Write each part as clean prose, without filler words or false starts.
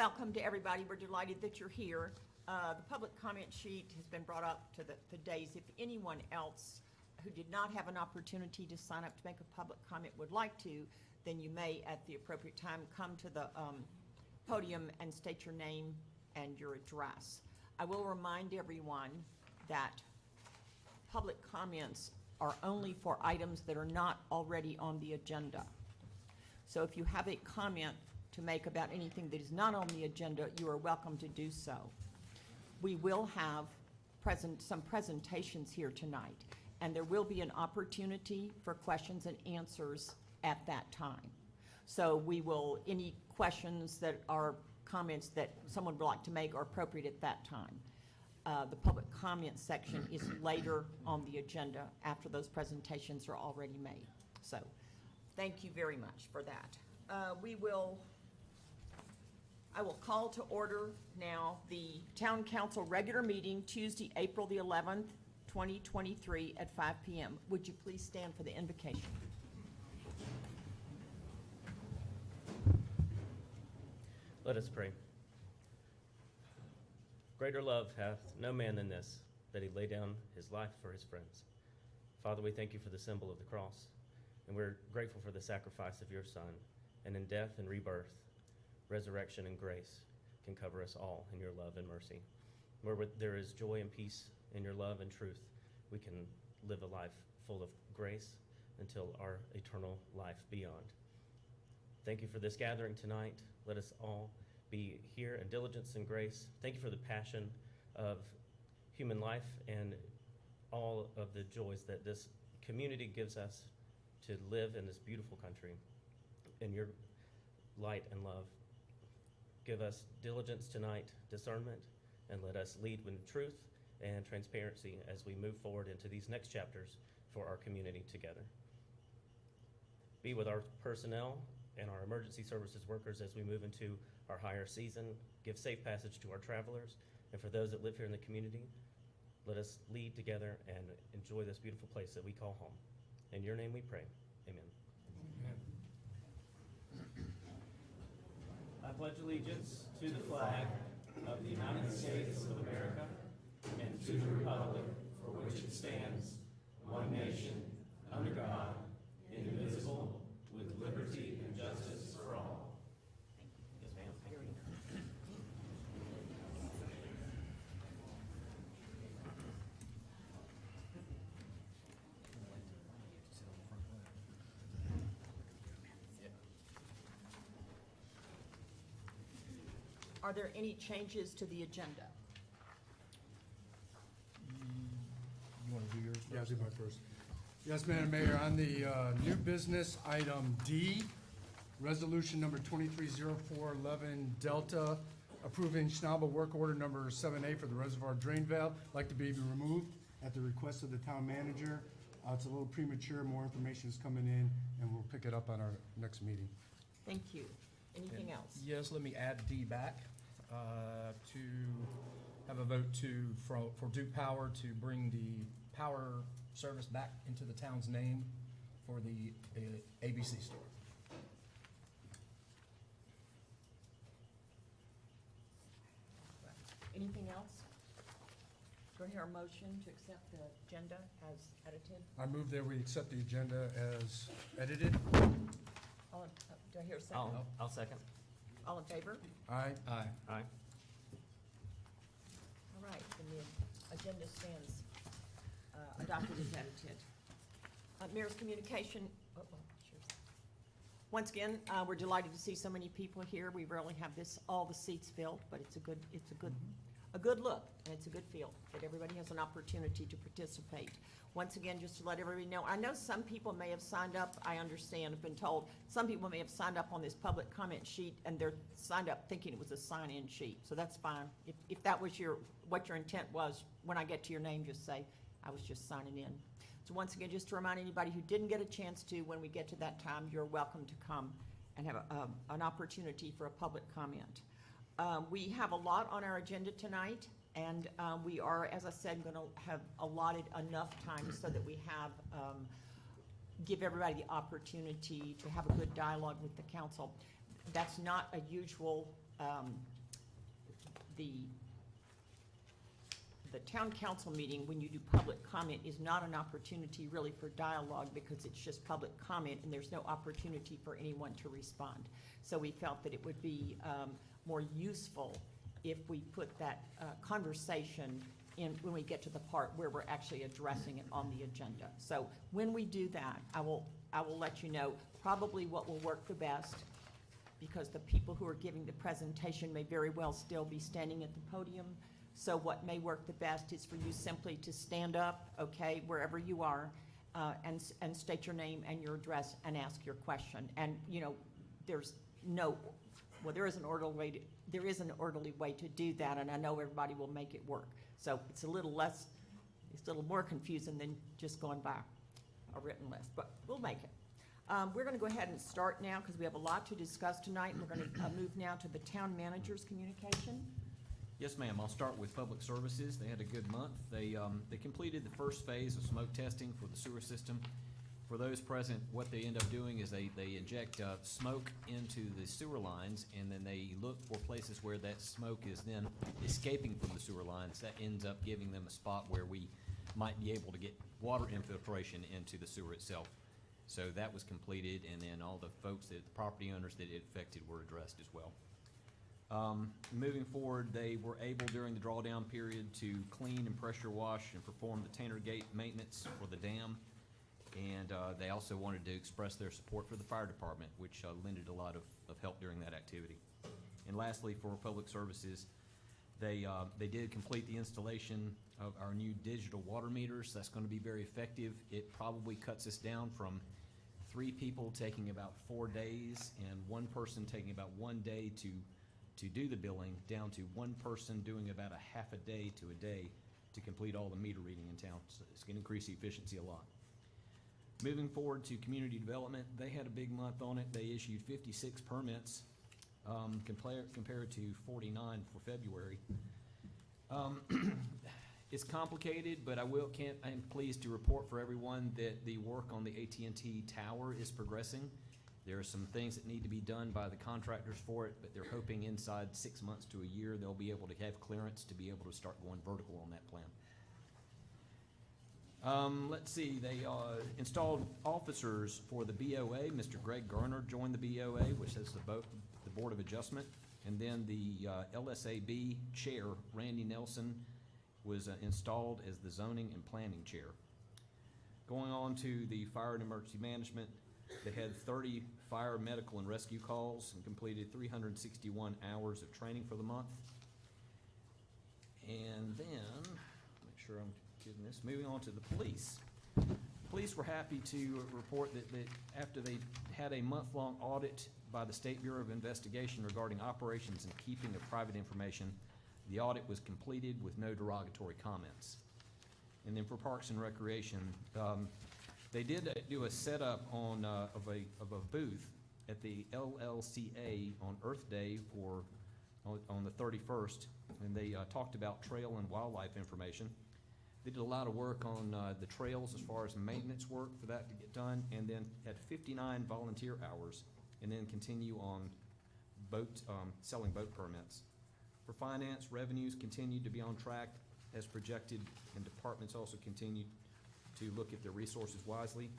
welcome to everybody. We're delighted that you're here. The public comment sheet has been brought up to the days. If anyone else who did not have an opportunity to sign up to make a public comment would like to, then you may, at the appropriate time, come to the podium and state your name and your address. I will remind everyone that public comments are only for items that are not already on the agenda. So if you have a comment to make about anything that is not on the agenda, you are welcome to do so. We will have some presentations here tonight, and there will be an opportunity for questions and answers at that time. So any questions that are comments that someone would like to make are appropriate at that time. The public comment section is later on the agenda after those presentations are already made. So thank you very much for that. I will call to order now the Town Council regular meeting Tuesday, April the 11th, 2023 at 5 p.m. Would you please stand for the invocation? Let us pray. Greater love hath no man than this, that he lay down his life for his friends. Father, we thank you for the symbol of the cross, and we're grateful for the sacrifice of your Son. And in death and rebirth, resurrection and grace can cover us all in your love and mercy. Where there is joy and peace in your love and truth, we can live a life full of grace until our eternal life beyond. Thank you for this gathering tonight. Let us all be here in diligence and grace. Thank you for the passion of human life and all of the joys that this community gives us to live in this beautiful country. In your light and love, give us diligence tonight, discernment, and let us lead with truth and transparency as we move forward into these next chapters for our community together. Be with our personnel and our emergency services workers as we move into our higher season. Give safe passage to our travelers, and for those that live here in the community, let us lead together and enjoy this beautiful place that we call home. In your name we pray, amen. Amen. I pledge allegiance to the flag of the United States of America and to the republic for which it stands, one nation, under God, indivisible, with liberty and justice for all. Yes, ma'am. Thank you. Are there any changes to the agenda? You want to do yours first? Yeah, I'll do my first. Yes, Madam Mayor, on the new business item D, resolution number 230411 Delta, approving Schnabel work order number 7A for the reservoir drain valve, like to be removed at the request of the town manager. It's a little premature, more information is coming in, and we'll pick it up on our next meeting. Thank you. Anything else? Yes, let me add D back to have a vote for Duke Power to bring the power service back into the town's name for the ABC store. Anything else? Do I hear a motion to accept the agenda as edited? I move that we accept the agenda as edited. Do I hear a second? I'll second. All in favor? Aye. Aye. Aye. All right, then the agenda stands adopted as edited. Mayor's communication. Cheers. Once again, we're delighted to see so many people here. We rarely have all the seats filled, but it's a good look, and it's a good feel that everybody has an opportunity to participate. Once again, just to let everybody know, I know some people may have signed up. I understand, I've been told some people may have signed up on this public comment sheet, and they're signed up thinking it was a sign-in sheet. So that's fine. If that was what your intent was, when I get to your name, just say I was just signing in. So once again, just to remind anybody who didn't get a chance to, when we get to that time, you're welcome to come and have an opportunity for a public comment. We have a lot on our agenda tonight, and we are, as I said, going to have allotted enough time so that we have give everybody the opportunity to have a good dialogue with the council. That's not a usual the town council meeting, when you do public comment, is not an opportunity really for dialogue, because it's just public comment and there's no opportunity for anyone to respond. So we felt that it would be more useful if we put that conversation in when we get to the part where we're actually addressing it on the agenda. So when we do that, I will let you know probably what will work the best, because the people who are giving the presentation may very well still be standing at the podium. So what may work the best is for you simply to stand up, okay, wherever you are, and state your name and your address and ask your question. And, you know, there is an orderly way to do that, and I know everybody will make it work. So it's a little more confusing than just going by a written list, but we'll make it. We're going to go ahead and start now, because we have a lot to discuss tonight. We're going to move now to the town manager's communication. Yes, ma'am. I'll start with Public Services. They had a good month. They completed the first phase of smoke testing for the sewer system. For those present, what they end up doing is they inject smoke into the sewer lines, and then they look for places where that smoke is then escaping from the sewer lines. That ends up giving them a spot where we might be able to get water infiltration into the sewer itself. So that was completed, and then all the folks, the property owners that it affected were addressed as well. Moving forward, they were able during the drawdown period to clean and pressure wash and perform the Tanner Gate maintenance for the dam. And they also wanted to express their support for the fire department, which lended a lot of help during that activity. And lastly, for Public Services, they did complete the installation of our new digital water meters. That's going to be very effective. It probably cuts us down from 3 people taking about 4 days and 1 person taking about 1 day to do the billing, down to 1 person doing about a half a day to a day to complete all the meter reading in town. So it's going to increase the efficiency a lot. Moving forward to community development, they had a big month on it. They issued 56 permits compared to 49 for February. It's complicated, but I'm pleased to report for everyone that the work on the AT&T tower is progressing. There are some things that need to be done by the contractors for it, but they're hoping inside 6 months to a year they'll be able to have clearance to be able to start going vertical on that plan. Let's see, they installed officers for the BOA. Mr. Greg Garner joined the BOA, which is the Board of Adjustment. And then the LSAB chair, Randy Nelson, was installed as the zoning and planning chair. Going on to the fire and emergency management, they had 30 fire, medical, and rescue calls and completed 361 hours of training for the month. And then, make sure I'm getting this, moving on to the police. Police were happy to report that after they had a month-long audit by the State Bureau of Investigation regarding operations and keeping of private information, the audit was completed with no derogatory comments. And then for Parks and Recreation, they did do a setup of a booth at the LLCA on Earth Day on the 31st, and they talked about trail and wildlife information. They did a lot of work on the trails as far as maintenance work for that to get done, and then had 59 volunteer hours, and then continue on selling boat permits. For finance, revenues continued to be on track as projected, and departments also continued to look at their resources wisely.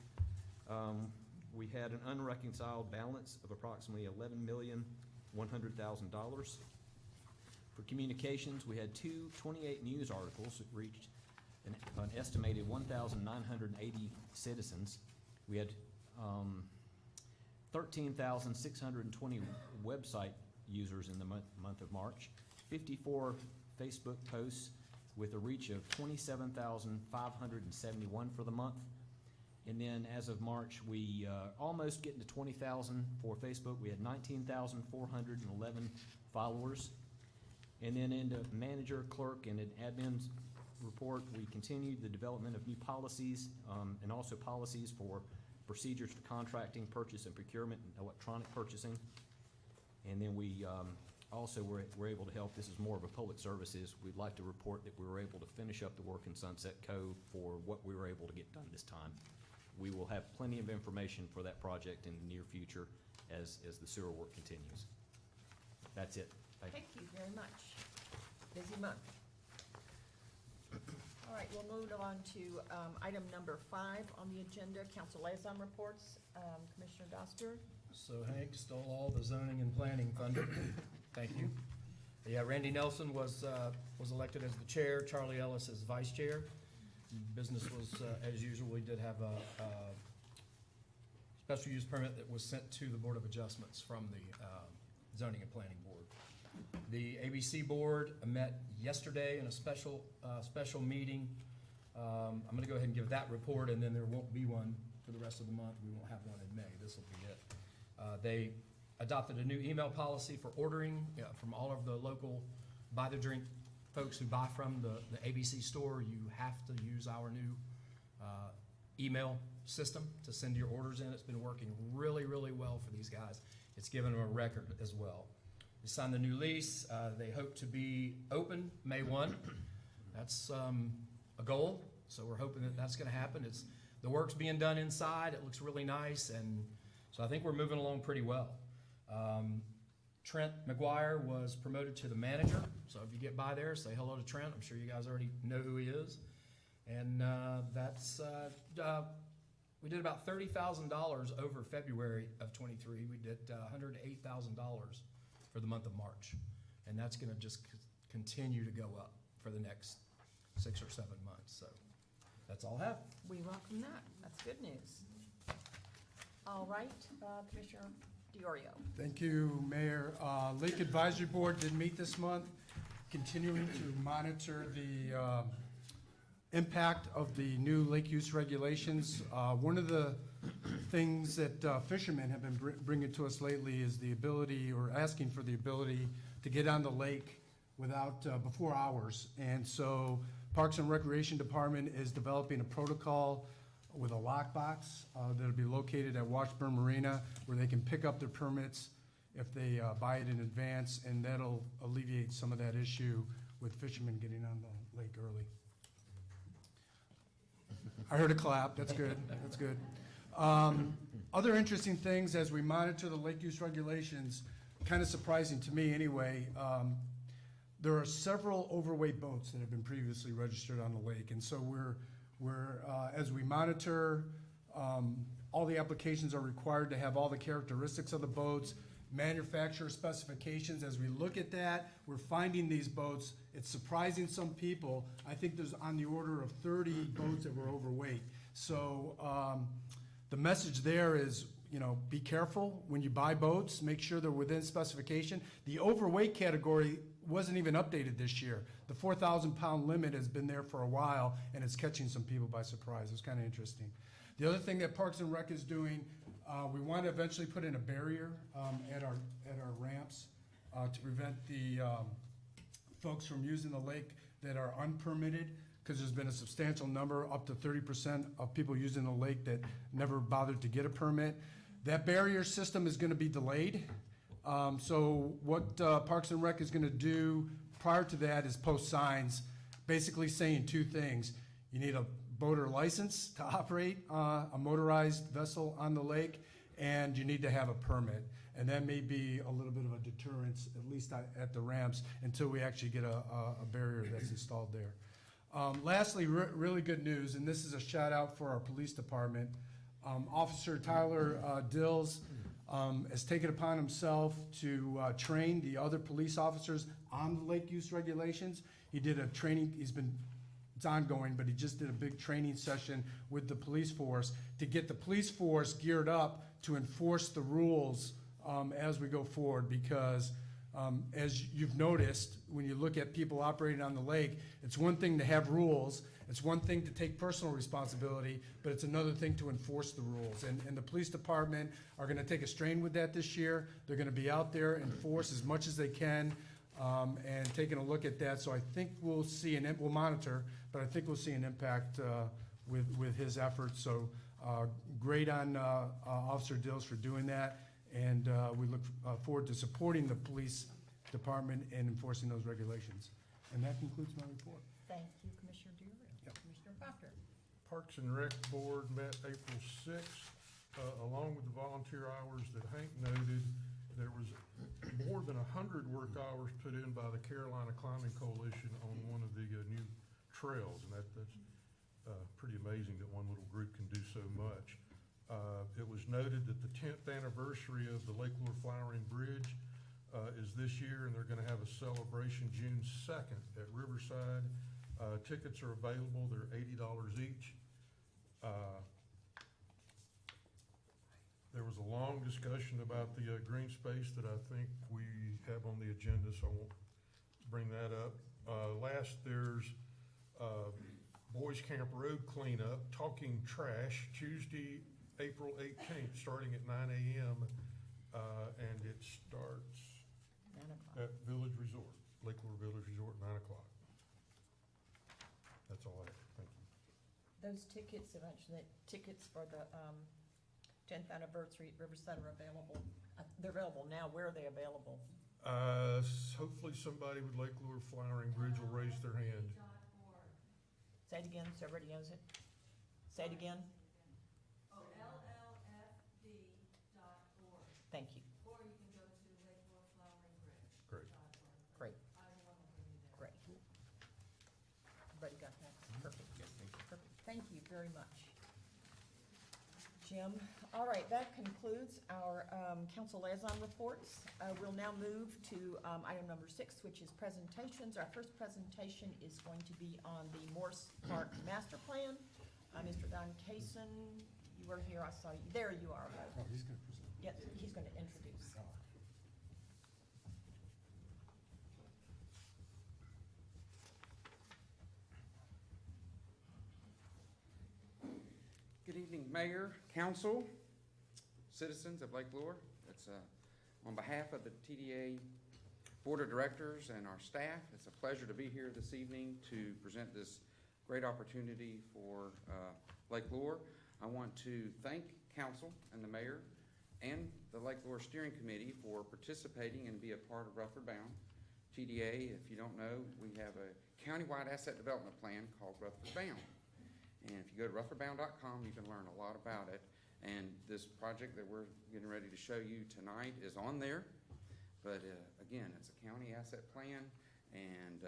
We had an unreconciled balance of approximately $11,100,000. For communications, we had 28 news articles that reached an estimated 1,980 citizens. We had 13,620 website users in the month of March, 54 Facebook posts with a reach of 27,571 for the month. And then as of March, we almost getting to 20,000 for Facebook. We had 19,411 followers. And then in the manager, clerk, and an admin's report, we continued the development of new policies and also policies for procedures for contracting, purchase, and procurement, and electronic purchasing. And then we also were able to help. This is more of a public services. We'd like to report that we were able to finish up the work in Sunset Cove for what we were able to get done this time. We will have plenty of information for that project in the near future as the sewer work continues. That's it. Thank you. Thank you very much. busy month. All right, we'll move on to item number 5 on the agenda, council liaison reports. Commissioner Doster. So Hank stole all the zoning and planning thunder. Thank you. Yeah, Randy Nelson was elected as the chair, Charlie Ellis as vice chair. Business was, as usual, we did have a special use permit that was sent to the Board of Adjustments from the Zoning and Planning Board. The ABC Board met yesterday in a special meeting. I'm gonna go ahead and give that report, and then there won't be one for the rest of the month. We won't have one in May. This will be it. They adopted a new email policy for ordering from all of the local buy-the-drink folks who buy from the ABC store. You have to use our new email system to send your orders in. It's been working really, really well for these guys. It's given them a record as well. They signed the new lease. They hope to be open May 1. That's a goal, so we're hoping that that's gonna happen. The work's being done inside. It looks really nice, and so I think we're moving along pretty well. Trent McGuire was promoted to the manager, so if you get by there, say hello to Trent. I'm sure you guys already know who he is. And we did about $30,000 over February of '23. We did $108,000 for the month of March. And that's gonna just continue to go up for the next 6 or 7 months, so that's all I have. We welcome that. That's good news. All right, Commissioner Diorio. Thank you, Mayor. Lake Advisory Board did meet this month, continuing to monitor the impact of the new lake use regulations. One of the things that fishermen have been bringing to us lately is the ability, or asking for the ability, to get on the lake without, before hours. And so Parks and Recreation Department is developing a protocol with a lockbox that'll be located at Washburn Marina, where they can pick up their permits if they buy it in advance, and that'll alleviate some of that issue with fishermen getting on the lake early. I heard a clap, that's good, that's good. Other interesting things as we monitor the lake use regulations, kind of surprising to me anyway, there are several overweight boats that have been previously registered on the lake, and so as we monitor, all the applications are required to have all the characteristics of the boats, manufacturer specifications. As we look at that, we're finding these boats, it's surprising some people. I think there's on the order of 30 boats that were overweight. So the message there is, be careful when you buy boats, make sure they're within specification. The overweight category wasn't even updated this year. The 4,000-pound limit has been there for a while, and it's catching some people by surprise. It's kind of interesting. The other thing that Parks and Rec is doing, we want to eventually put in a barrier at our ramps to prevent the folks from using the lake that are unpermitted, because there's been a substantial number, up to 30% of people using the lake that never bothered to get a permit. That barrier system is going to be delayed. So what Parks and Rec is going to do prior to that is post signs basically saying two things. You need a boater license to operate a motorized vessel on the lake, and you need to have a permit. And that may be a little bit of a deterrence, at least at the ramps, until we actually get a barrier that's installed there. Lastly, really good news, and this is a shout out for our police department. Officer Tyler Dills has taken upon himself to train the other police officers on the lake use regulations. He did a training, it's ongoing, but he just did a big training session with the police force to get the police force geared up to enforce the rules as we go forward, because as you've noticed, when you look at people operating on the lake, it's one thing to have rules, it's one thing to take personal responsibility, but it's another thing to enforce the rules. And the police department are gonna take a strain with that this year. They're gonna be out there, enforce as much as they can, and taking a look at that. So I think we'll see, we'll monitor, but I think we'll see an impact with his efforts. So great on Officer Dills for doing that. And we look forward to supporting the police department and enforcing those regulations. And that concludes my report. Thank you, Commissioner Diorio. Yep. Commissioner Proctor. Parks and Rec Board met April 6th, along with the volunteer hours that Hank noted. there was more than 100 work hours put in by the Carolina Climbing Coalition on one of the new trails, and that's pretty amazing that one little group can do so much. It was noted that the 10th anniversary of the Lake Lure Flowering Bridge is this year, and they're gonna have a celebration June 2nd at Riverside. Tickets are available, they're $80 each. There was a long discussion about the green space that I think we have on the agenda, so I won't bring that up. Last, there's Boys Camp Road cleanup, Talking Trash, Tuesday, April 18th, starting at 9 a.m. And it starts 9 o'clock. at Village Resort, Lake Lure Village Resort, 9 o'clock. That's all I have, thank you. Those tickets, eventually, tickets for the 10th anniversary at Riverside are available. They're available now. Where are they available? Hopefully somebody with Lake Lure Flowering Bridge will raise their hand. Say it again, so everybody knows it. Say it again. LLFD.org, Thank you. or you can go to Lake Lure Flowering Bridge. Great. Great, Either one will bring you there. great. Everybody got that? Perfect. Perfect. Thank you very much. Jim, all right, that concludes our council liaison reports. We'll now move to item number 6, which is presentations. Our first presentation is going to be on the Morse Park Master Plan. Mr. Don Kaysen, you were here, I saw you. There you are. Oh, he's gonna present. Yes, he's going to introduce. Good evening, Mayor, Council, citizens of Lake Lure. It's on behalf of the TDA Board of Directors and our staff, it's a pleasure to be here this evening to present this great opportunity for Lake Lure. I want to thank Council and the Mayor and the Lake Lure Steering Committee for participating and be a part of Rutherford Bound. TDA, if you don't know, we have a countywide asset development plan called Rutherford Bound. And if you go to rutherfordbound.com, you can learn a lot about it. And this project that we're getting ready to show you tonight is on there. But again, it's a county asset plan, and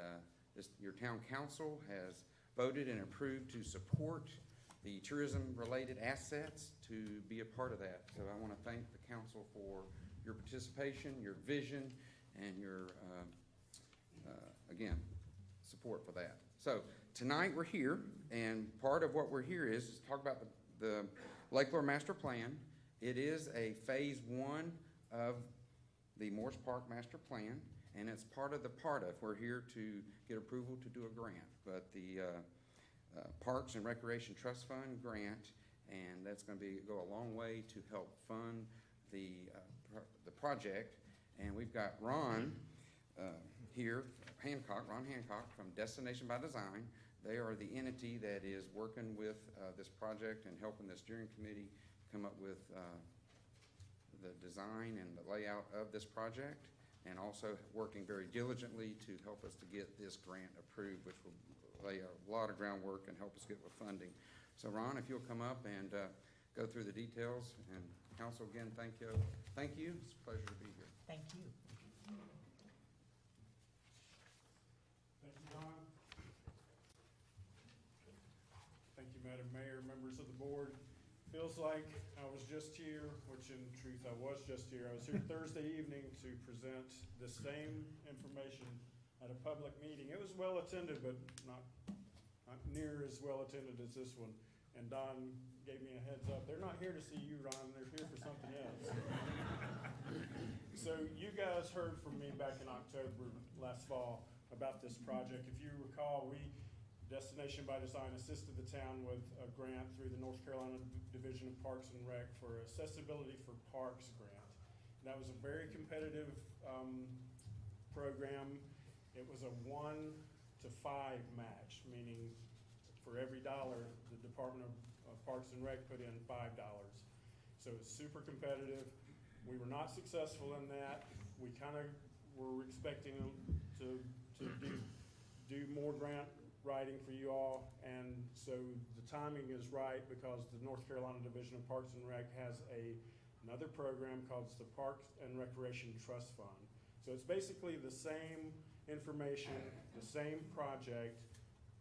your town council has voted and approved to support the tourism-related assets to be a part of that. So I want to thank the council for your participation, your vision, and your, again, support for that. So tonight we're here, and part of what we're here is to talk about the Lake Lure Master Plan. It is a phase 1 of the Morse Park Master Plan, and it's part of the PARTF. We're here to get approval to do a grant, but the Parks and Recreation Trust Fund grant, and that's going to go a long way to help fund the project. And we've got Ron here, Ron Hancock from Destination by Design. They are the entity that is working with this project and helping the steering committee come up with the design and the layout of this project, and also working very diligently to help us to get this grant approved, which will lay a lot of groundwork and help us get with funding. So Ron, if you'll come up and go through the details, and council, again, thank you. Thank you. It's a pleasure to be here. Thank you. Thank you, Don. Thank you, Madam Mayor, members of the board. Feels like I was just here, which in truth I was just here. I was here Thursday evening to present the same information at a public meeting. It was well attended, but not near as well attended as this one. And Don gave me a heads up. They're not here to see you, Ron. They're here for something else. So you guys heard from me back in October last fall about this project. If you recall, Destination by Design assisted the town with a grant through the North Carolina Division of Parks and Rec for Accessibility for Parks grant. And that was a very competitive program. It was a 1 to 5 match, meaning for every dollar, the Department of Parks and Rec put in $5. So it's super competitive. We were not successful in that. We kind of were expecting them to do more grant writing for you all, and so the timing is right because the North Carolina Division of Parks and Rec has a another program called the Parks and Recreation Trust Fund. So it's basically the same information, the same project,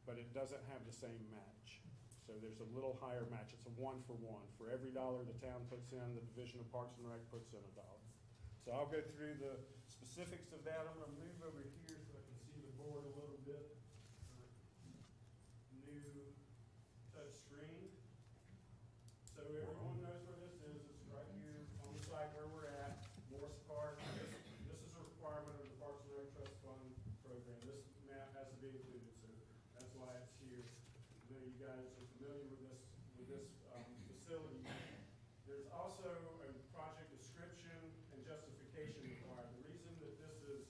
but it doesn't have the same match. So there's a little higher match. It's a 1-for-1. For every dollar the town puts in, the Division of Parks and Rec puts in $1. So I'll go through the specifics of that. I'm gonna move over here so I can see the board a little bit. New touch screen. So everyone knows where this is. It's right here on the site where we're at, Morse Park. This is a requirement of the Parks and Rec Trust Fund program. This map has to be included, so that's why it's here. I know you guys are familiar with this facility. There's also a project description and justification required. The reason that this is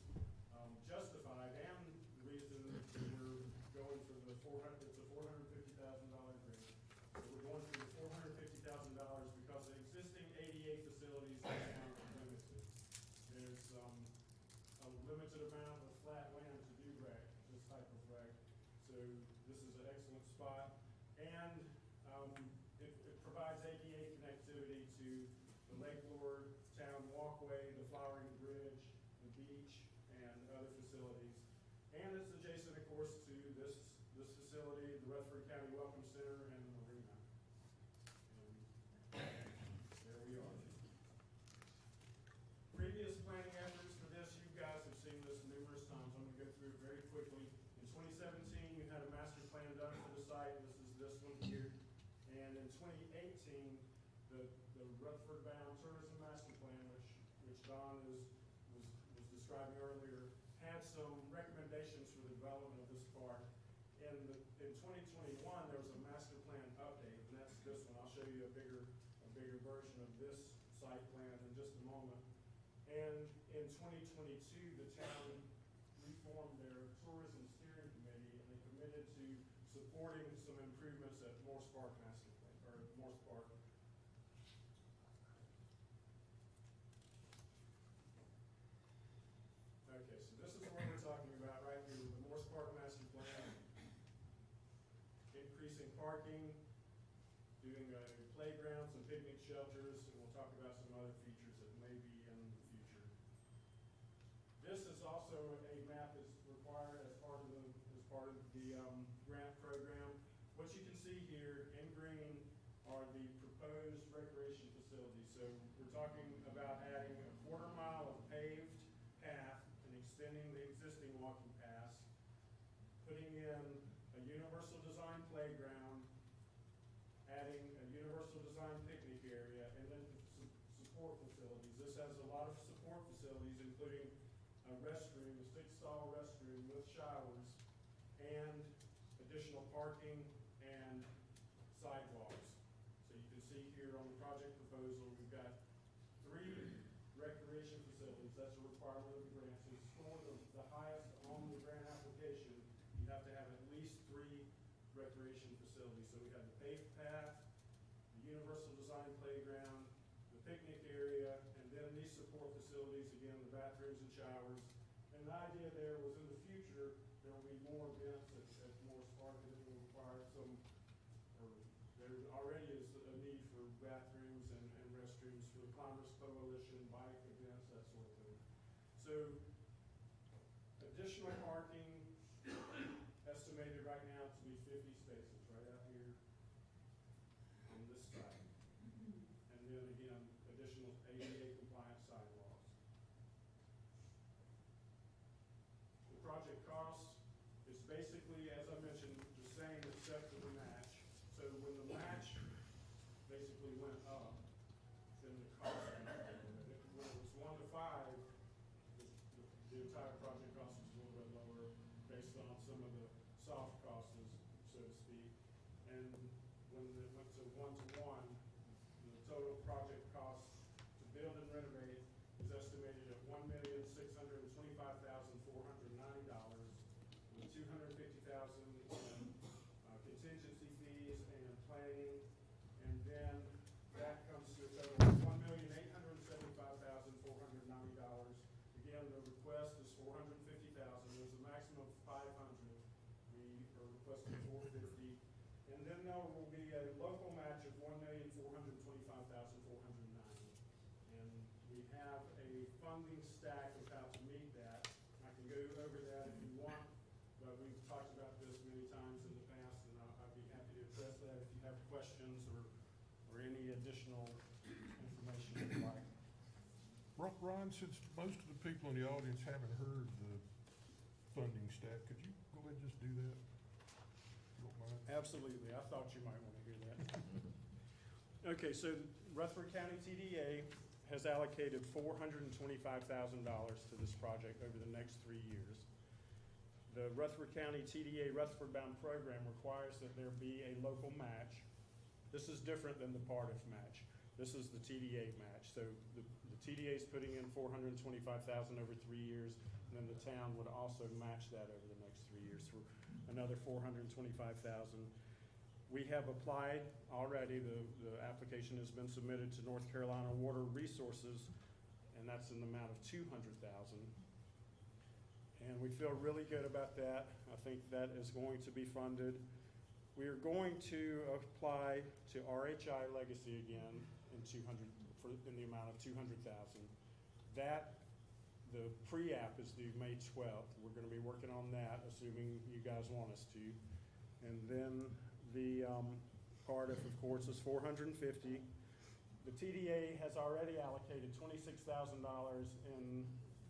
justified and the reason that we're going for the it's a $450,000 grant. So we're going for the $450,000 because the existing ADA facilities in town are limited. There's a limited amount of flat land to do rec, this type of rec. So this is an excellent spot. And it provides ADA connectivity to the Lake Lord Town Walkway, the Flowering Bridge, the beach, and other facilities. And it's adjacent, of course, to this facility, the Rutherford County Welcome Center, and the marina. And there we are. Previous planning efforts for this, you guys have seen this numerous times. I'm gonna go through it very quickly. In 2017, you had a master plan done for the site. This is this one here. And in 2018, the Rutherford Bound Tourism Master Plan, which Don was describing earlier, had some recommendations for the development of this park. In 2021, there was a master plan update, and that's this one. I'll show you a bigger version of this site plan in just a moment. And in 2022, the town reformed their tourism steering committee, and they committed to supporting some improvements at Morse Park Master Plan, or Morse Park. Okay, so this is what we're talking about right here, the Morse Park Master Plan. Increasing parking, doing playgrounds and picnic shelters, and we'll talk about some other features that may be in the future. This is also a map that's required as part of the grant program. What you can see here in green are the proposed recreation facilities. So we're talking about adding a 1/4 mile of paved path and extending the existing walking paths, putting in a universal design playground, adding a universal design picnic area, and then support facilities. This has a lot of support facilities, including a restroom, a 6-stall restroom with showers, and additional parking and sidewalks. So you can see here on the project proposal, we've got 3 recreation facilities. That's a requirement of the grant. So to score the highest on the grant application, you have to have at least 3 recreation facilities. So we have the paved path, the universal design playground, the picnic area, and then these support facilities, again, the bathrooms and showers. And the idea there was in the future, there will be more events at Morse Park that will require some, or there already is a need for bathrooms and restrooms for the Climbers Coalition, bike events, that sort of thing. So additional parking estimated right now to be 50 spaces right out here on this side. And then again, additional ADA compliant sidewalks. The project cost is basically, as I mentioned, the same except for the match. So when the match basically went up, then the cost went up. When it was 1 to 5, the entire project cost was a little bit lower based on some of the soft costs, so to speak. And when it went to 1 to 1, the total project cost to build and renovate is estimated at $1,625,490, with $250,000 in contingency fees and planning, and then that comes to a total of $1,800,000 have a funding stack of how to meet that. I can go over that if you want, but we've talked about this many times in the past, and I'd be happy to address that if you have questions or any additional information you'd like. Ron, since most of the people in the audience haven't heard the funding stack, could you go ahead and just do that? If you don't mind. Absolutely, I thought you might want to hear that. Okay, so Rutherford County TDA has allocated $425,000 to this project over the next 3 years. The Rutherford County TDA Rutherford Bound Program requires that there be a local match. This is different than the Pardiff match. This is the TDA match. So the TDA is putting in $425,000 over 3 years, and then the town would also match that over the next 3 years for another $425,000. We have applied already. The application has been submitted to North Carolina Water Resources, and that's in the amount of $200,000. And we feel really good about that. I think that is going to be funded. We are going to apply to RHI Legacy again in the amount of $200,000. That, the pre-app is due May 12th. We're gonna be working on that, assuming you guys want us to. And then the Cardiff, of course, is $450,000. The TDA has already allocated $26,000 in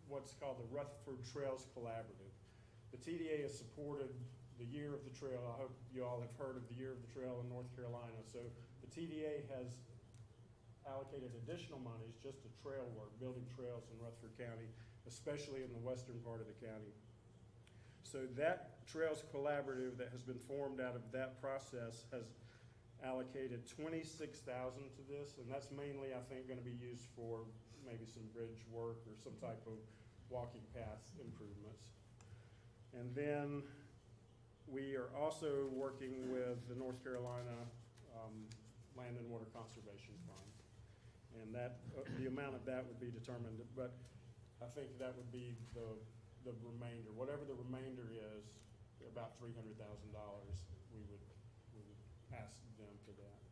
what's called the Rutherford Trails Collaborative. The TDA has supported the Year of the Trail. I hope you all have heard of the Year of the Trail in North Carolina. So the TDA has allocated additional monies just to trail work, building trails in Rutherford County, especially in the western part of the county. So that Trails Collaborative that has been formed out of that process has allocated $26,000 to this, and that's mainly, I think, gonna be used for maybe some bridge work or some type of walking path improvements. And then we are also working with the North Carolina Land and Water Conservation Fund. And that, the amount of that would be determined, but I think that would be the remainder, whatever the remainder is, about $300,000, we would ask them for that.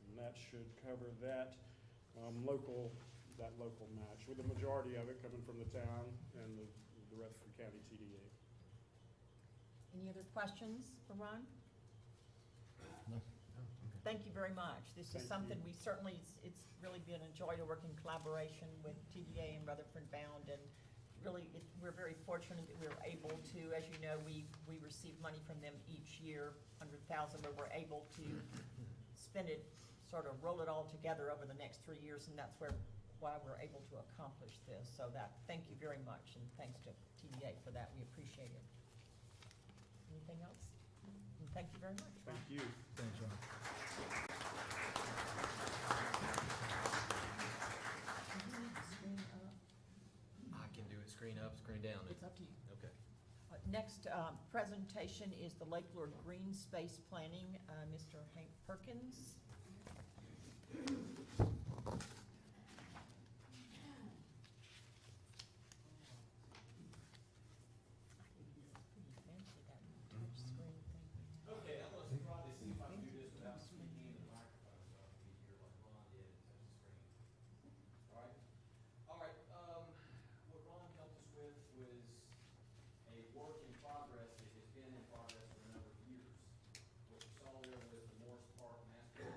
And that should cover that local match, with the majority of it coming from the town and the Rutherford County TDA. Any other questions for Ron? No. Thank you very much. This is Thank something you. we certainly, it's really been a joy to work in collaboration with TDA and Rutherford Bound, and really, we're very fortunate that we're able to, as you know, we receive money from them each year, $100,000, but we're able to spend it, sort of roll it all together over the next 3 years, and that's why we're able to accomplish this. So thank you very much, and thanks to TDA for that. We appreciate it. Anything else? And thank you very much, Ron. Thank you. Thanks, Ron. Do you need the screen up? I can do it screen up, screen down. It's up to you. Okay. Next presentation is the Lake Lure Green Space Planning, Mr. Hank Perkins. Pretty fancy, that touch screen thing. Okay, I'm gonna try to see if I can do this without speaking in the microphone, so I can be here like Ron did and touch the screen. All right, what Ron helped us with was a work in progress that has been in progress for a number of years. What you saw there was the Morris Park Master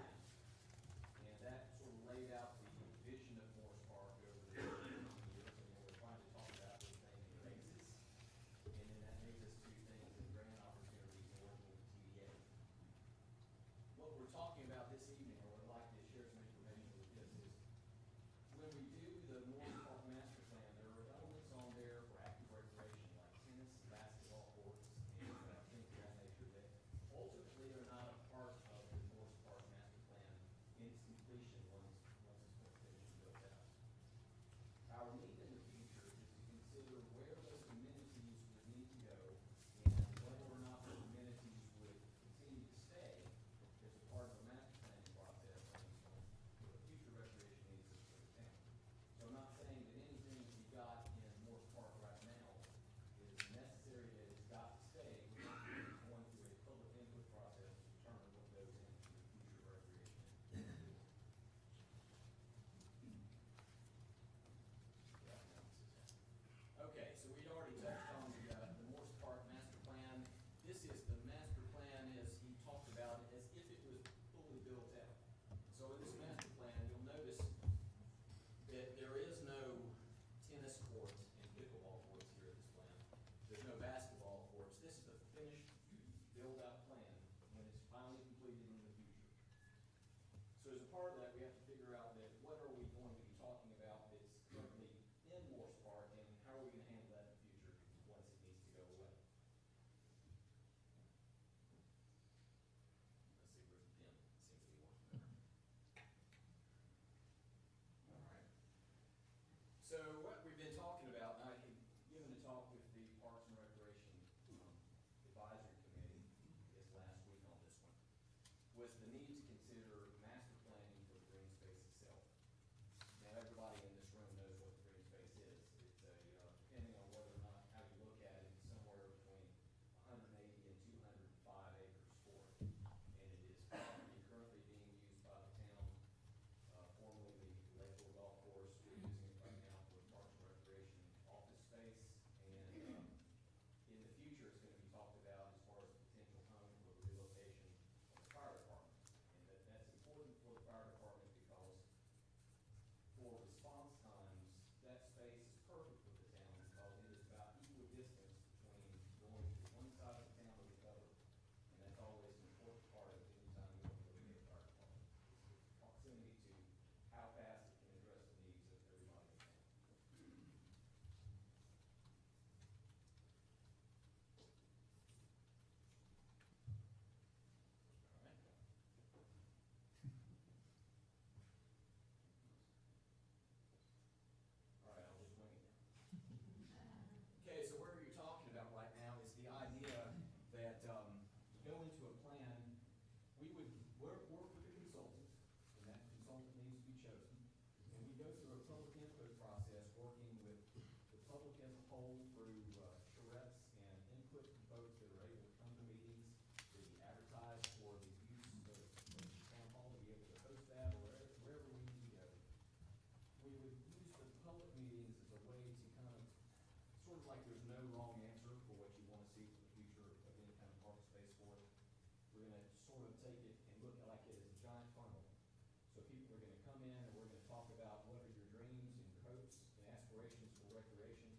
in and we're gonna talk about what are your dreams and your hopes and aspirations for recreation.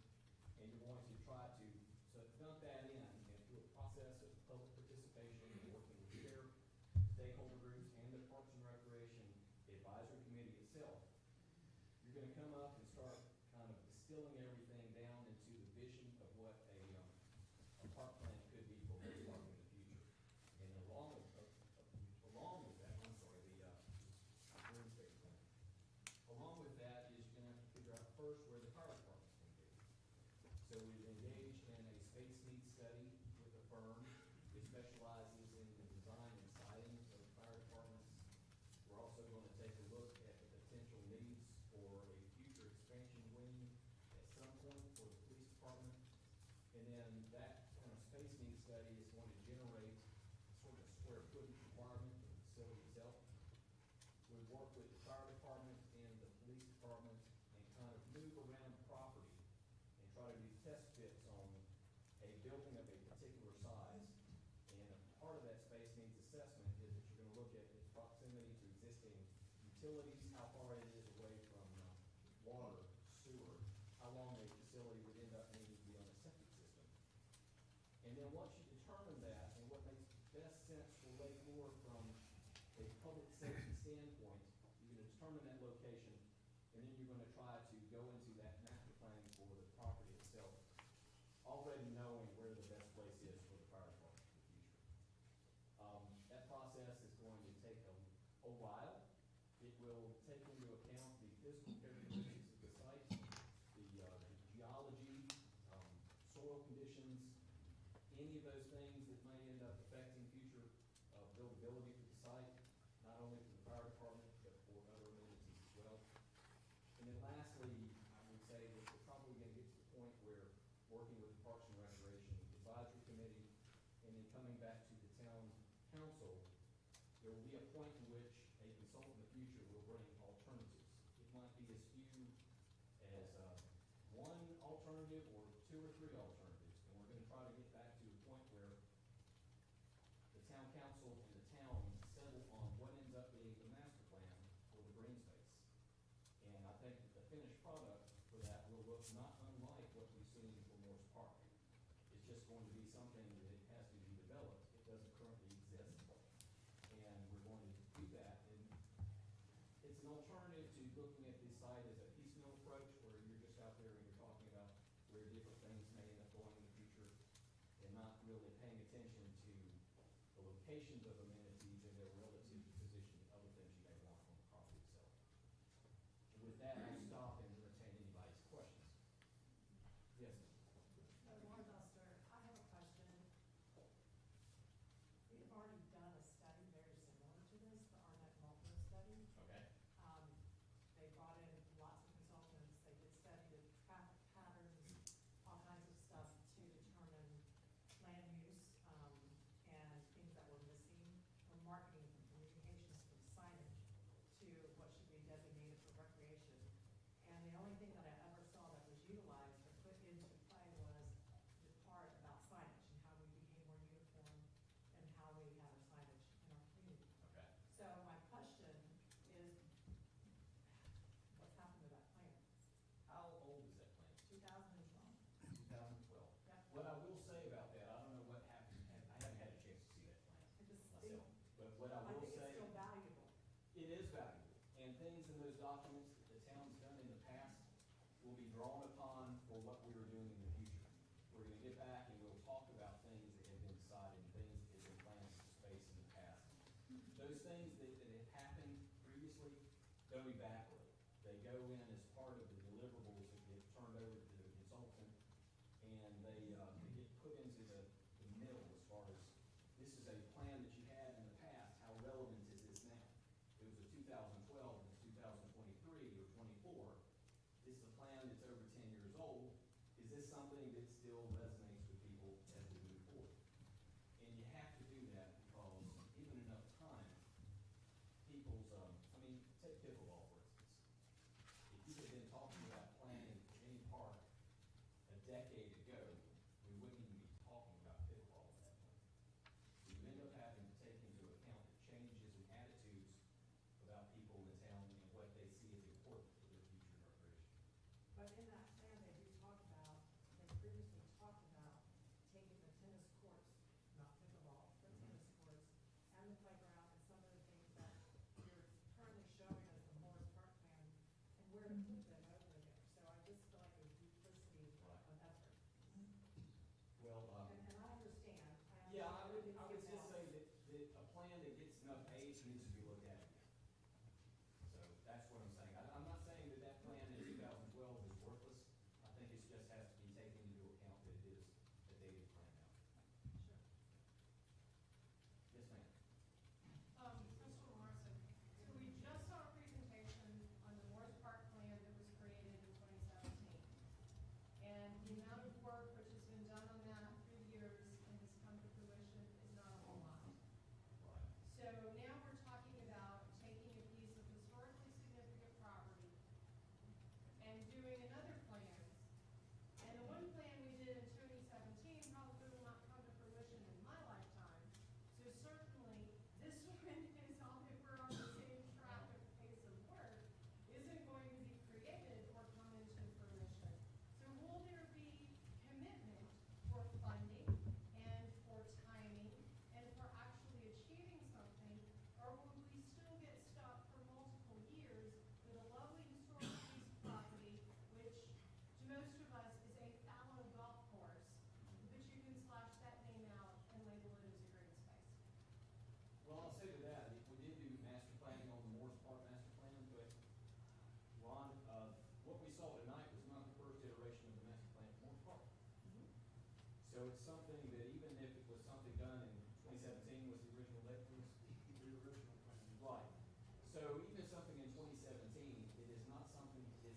And you're going to try to, so dump that in and through a process of public participation and working with your stakeholder groups and the Parks and Recreation Advisory Committee itself, you're gonna come up and start kind of distilling everything down into the vision of what a park plan could be for Lake Park in the future. And along with that, green space plan. Along with that is you're gonna have to figure out first where the fire department's gonna be. So we've engaged in a space needs study with a firm that specializes in the design and siting of fire departments. We're also gonna take a look at the potential needs for a future expansion wing at some point for the police department. And then that kind of space needs study is going to generate sort of a square footage requirement for the facility itself. We work with the fire department and the police department and kind of move around the property and try to do test fits on a building of a particular size. And a part of that space needs assessment is that you're gonna look at its proximity to existing utilities, how far it is away from water, sewer, how long a facility would end up needing to be on a septic system. And then once you determine that and what makes best sense for Lake Lure from a public safety standpoint, you're gonna determine that location, and then you're gonna try to go into that master plan for the property itself, already knowing where the best place is for the fire department in the future. That process is going to take a while. It will take into account the physical characteristics of the site, the geology, soil conditions, any of those things that may end up affecting future buildability for the site, not only for the fire department, but for other amenities as well. And then lastly, I would say that we're probably gonna get to the point where, working with the Parks and Recreation Advisory Committee, and then coming back to the town council, there will be a point in which a consultant in the future will bring alternatives. It might be as few as one alternative or two or three alternatives, and we're gonna try to get back to a point where the town council and the town settle on what ends up being the master plan for the green space. And I think that the finished product for that will look not unlike what we've seen for Morse Park. It's just going to be something that it has to be developed. It doesn't currently exist. And we're going to do that. And it's an alternative to looking at this site as a piecemeal approach where you're just out there and you're talking about where different things may end up going in the future and not really paying attention to the locations of amenities and their relative position to other things you may want on the property itself. And with that, I'll stop and entertain anybody's questions. Yes? Lauren Buster, I have a question. We have already done a study very similar to this, the Arnett Mulder study. Okay. They brought in lots of consultants, they did study the traffic patterns, all kinds of stuff to determine land use, and things that were missing from marketing, from communications, from signage to what should be designated for recreation. And the only thing that I ever saw that was utilized or put into play was the part about signage and how we became more uniform and how we have our signage in our community. Okay. So my question is, what's happened to that plan? How old is that plan? 2012. 2012. Yep. What I will say about that, I don't know what happened, I haven't had a chance to see that plan I just think, myself. But what I I will think it's say, still valuable. it is valuable. And things in those documents that the town's done in the past will be drawn upon for what we are doing in the future. We're gonna get back and we'll talk about things that have been decided, and things that have been planned for space in the past. Those things that have happened previously go backward. They go in as part of the deliverables that get turned over to the consultant, and they get put into the middle as far as, this is a plan that you had in the past, how relevant is this now? It was a 2012, and it's 2023 or 24. This is a plan that's over 10 years old. Is this something that still resonates with people as we move forward? And you have to do that because given enough time, people's, take pickleball for instance. If you had been talking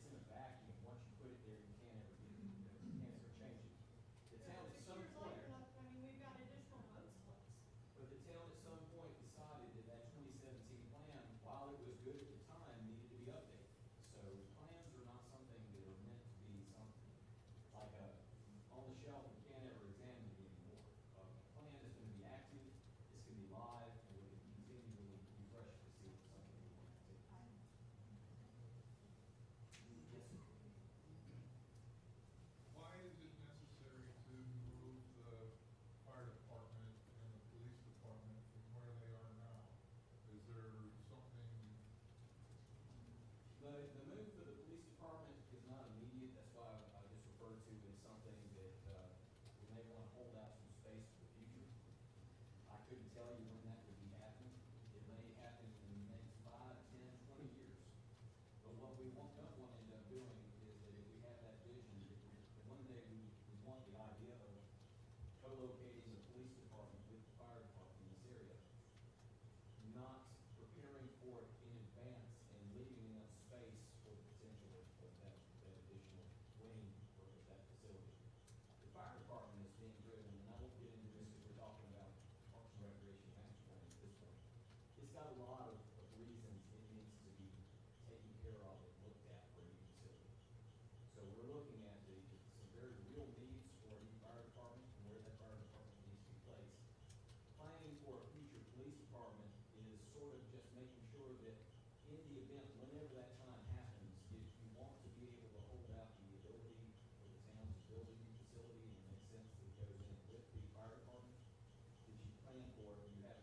in a vacuum. Once you put it there, you can't ever get it, you can't ever change it. The town at 6 some years point, later, I mean, we've got additional boat slips. but the town at some point decided that that 2017 plan, while it was good at the time, needed to be updated. So plans are not something that are meant to be something like on the shelf, you can't ever examine it anymore. A plan is gonna be active, it's gonna be live, and we're gonna continually refresh it to see if it's something we want to take. Yes, sir. Why is it necessary to move the fire department and the police department from where they are now? Is there something, The move for the police department is not immediate, that's why I just referred to as something that, we may wanna hold out some space for the future. I couldn't tell you when that would be happening, it may happen in the next 5, 10, 20 years. But what we don't wanna end up doing is that if we have that vision, that one day we want the idea of co-locating the police department with the fire department in this area, not preparing for it in advance and leaving enough space for the potential of that additional wing for that facility. The fire department is being driven, and I won't get into this because we're talking about Parks and Recreation Master Plan at this point. It's got a lot of reasons it needs to be taken care of and looked at for a new facility. So we're looking at some very real needs for a new fire department and where that fire department needs to be placed. Planning for a future police department is sort of just making sure that in the event, whenever that time happens, if you want to be able to hold out the ability for the town to build a new facility and it makes sense that it goes in with the fire department, that you plan for it, you have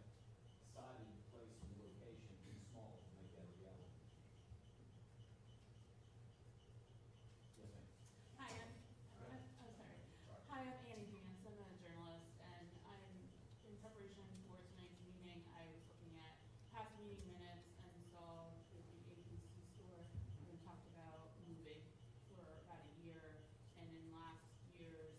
decided the place and the location too small to make that a reality. Yes, ma'am. Hi, oh, sorry. Hi, I'm Annie Vance. I'm a journalist, and in preparation for tonight's meeting, I was looking at past meeting minutes and saw that the ABC store talked about moving for about a year, and in last year's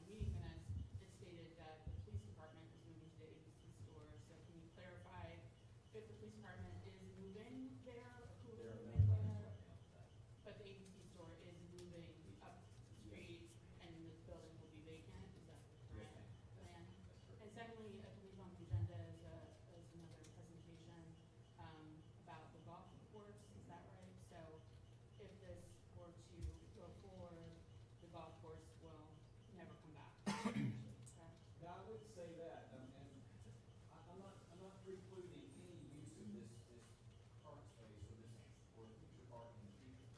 meeting minutes, it stated that the police department is moving to the ABC store. So can you clarify if the police department is moving there, who is There are no moving plans there? right now for that. But the ABC store is moving up the street and the building will be vacant, is that the Yes, correct ma'am. plan? That's correct. And secondly, I believe on the agenda is another presentation, about the golf course, is that right? So if this were to go forward, the golf course will never come back, correct? Now, I wouldn't say that, and I'm not precluding any use of this park space or future park in the future.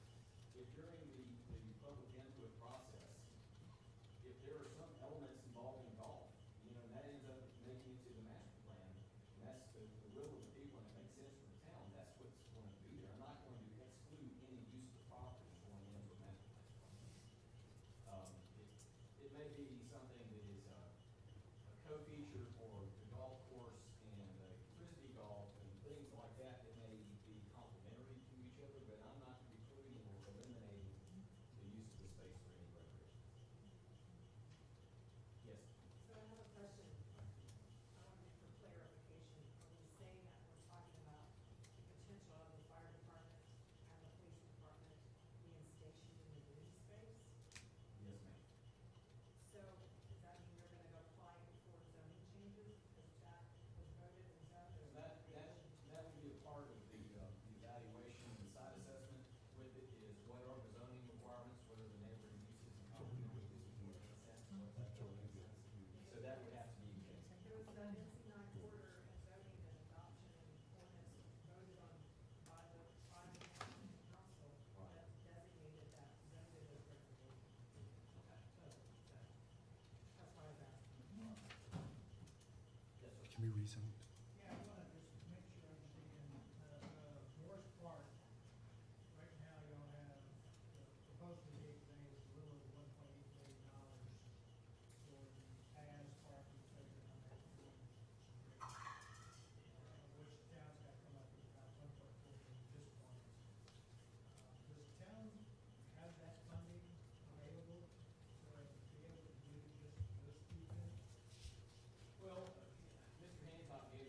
If during the public input process, if there are some elements involving golf, that ends up making it to the master plan, and that's the will of the people, and it makes sense for the town, that's what's going to be there. I'm not going to exclude any use of the property going into a master plan. It may be something that is a co-feature for the golf course and frisbee golf and things like that that may be complementary to each other, but I'm not precluding or eliminating the use of the space for any recreation. Yes. So I have a question. I want to for clarification. Are we saying that we're talking about the potential of the fire department and the police department being stationed in the green space? Yes, ma'am. So does that mean you're gonna go apply for zoning changes because that was voted and zoned as That would be a part of the evaluation and site assessment with it is what are the zoning requirements, what are the neighboring uses and complementary uses would make sense, what that would make sense. So that would have to be changed. There was that NC nine quarter and zoning and adoption and ordinance voted on by the council Right. that designated that zoned as recreation. Okay. That's why I was asking. Yes, sir. Can we rezone? Yeah, I wanna just make sure I understand, Morris Park, right now y'all have, the proposed to be today is a little over $1.8 billion for the pads, parking, treasure, and that. Which the town's got to come up with about 1.4 billion at this point. Does the town have that funding available so they can be able to do just those two things? Well, Mr. Hancock gave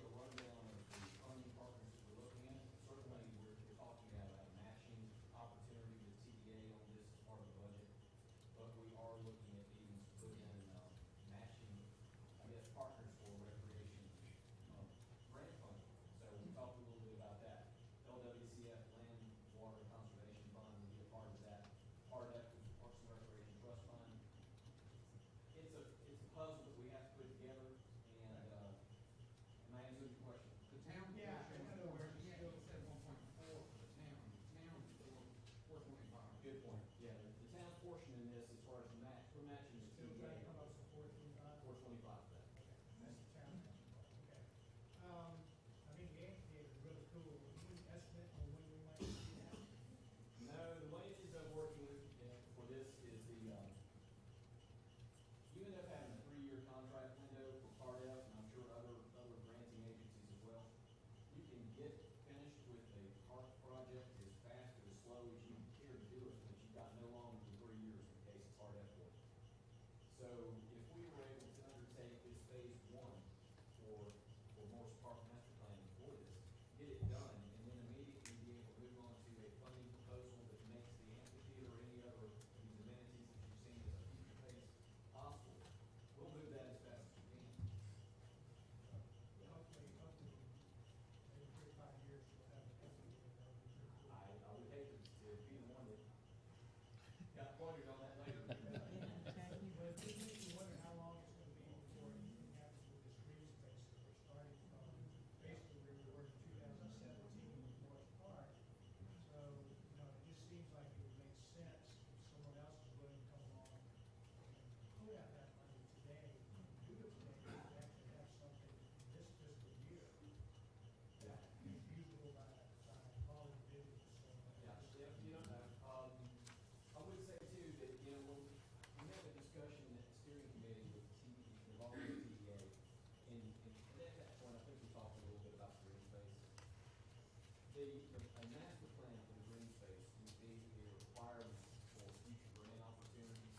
A master plan for the green space would be a requirement for future grant opportunities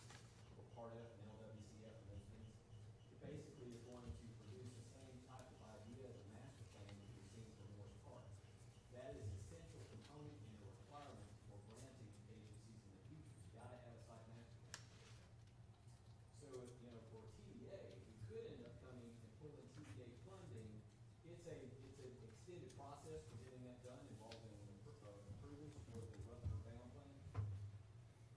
for Part F and LWCF and those things. It basically is going to produce the same type of idea as a master plan that we've seen for Morris Park. That is an essential component and a requirement for granting agencies in the future. You gotta have a site master plan. So, you know, for TDA, we could end up coming and pulling TDA funding. It's an extended process for getting that done involving approvals for the Rutherford Bound Plan.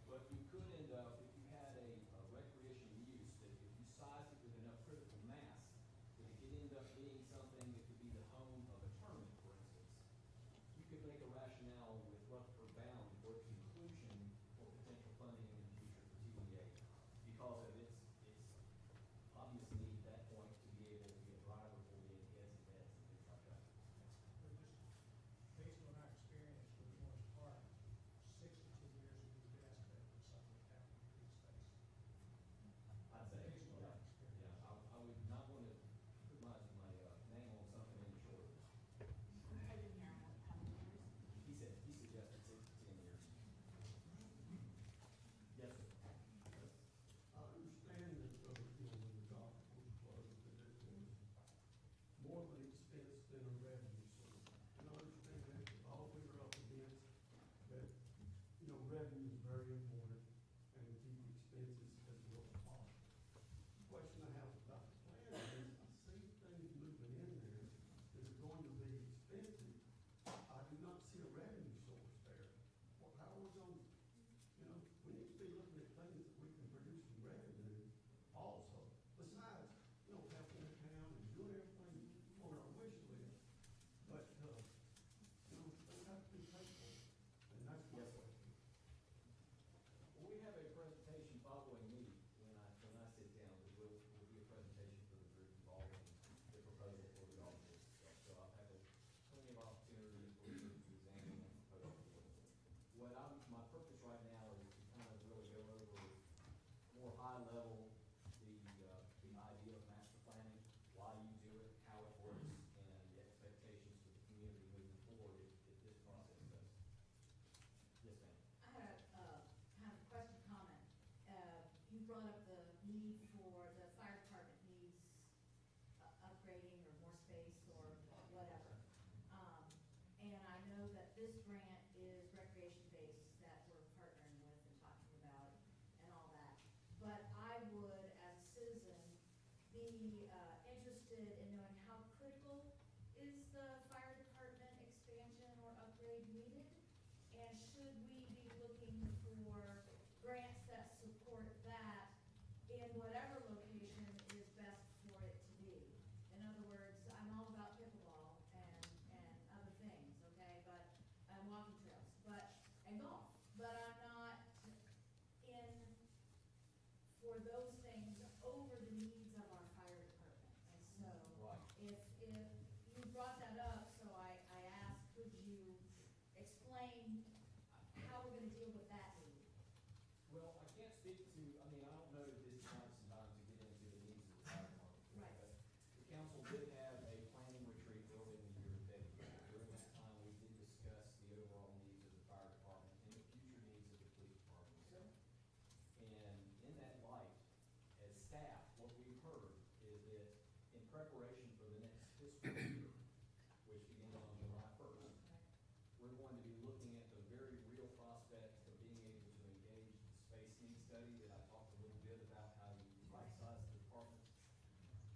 But you could end up, if you had a recreation use, that if you size it with enough critical mass, that it could end up being something that could be the home of a tournament, for instance. You could make a rationale with Rutherford Bound for its inclusion for potential funding in the future for TDA because of its obvious need at that point to be able to be a driver for the heads and beds and things like that. But just based on our experience with Morris Park, 6 to 10 years would be best to have something like that in the green space. I'd say, Based on our experience. yeah, I would not want to put my name on something any shorter. I didn't hear him, how many years? He suggested 6 to 10 years. Yes, sir. I understand that, you know, when the golf course closed, that it was more of an expense than a revenue source. And I understand that, all we were up against, that, you know, revenue is very important, and to keep expenses as low as possible. The question I have about the plan is, I see things moving in there that are going to be expensive. I do not see a revenue source there. Well, how are we going, you know, we need to be looking at things that we can produce some revenue also, besides, you know, helping the town and doing everything on our wish list. But, you know, things have to be paid for, and that's my Yes, sir. question. Well, we have a presentation following me when I sit down, there will be a presentation for the group involving the proposal for the golf course itself. So I'll have plenty of opportunity for you to examine that proposal. My purpose right now is to kind of really go over more high level, the idea of master planning, why you do it, how it works, and the expectations for the community moving forward if this process does. Yes, ma'am. I had a kind of question, comment. You brought up the need for, the fire department needs upgrading or more space or whatever. And I know that this grant is recreation-based that we're partnering with and talking about and all that. But I would, as a citizen, be interested in knowing how critical is the fire department expansion or upgrade needed? And should we be looking for grants that support that in whatever location is best for it to be? In other words, I'm all about pickleball and other things, okay, and walking trails, and golf. But I'm not in for those things over the needs of our fire department. And so, Right. if you brought that up, so I asked, could you explain how we're gonna deal with that need? Well, I can't speak to, I mean, I don't know that this is not some time to get into the needs of the fire department. Right. But the council did have a planning retreat early in the year in February. During that time, we did discuss the overall needs of the fire department and the future needs of the police department. And in that light, as staff, what we've heard is that in preparation for the next fiscal year, which begins on July 1st, we're going to be looking at the very real prospect of being able to engage the space needs study that I talked a little bit about how you right-size the department.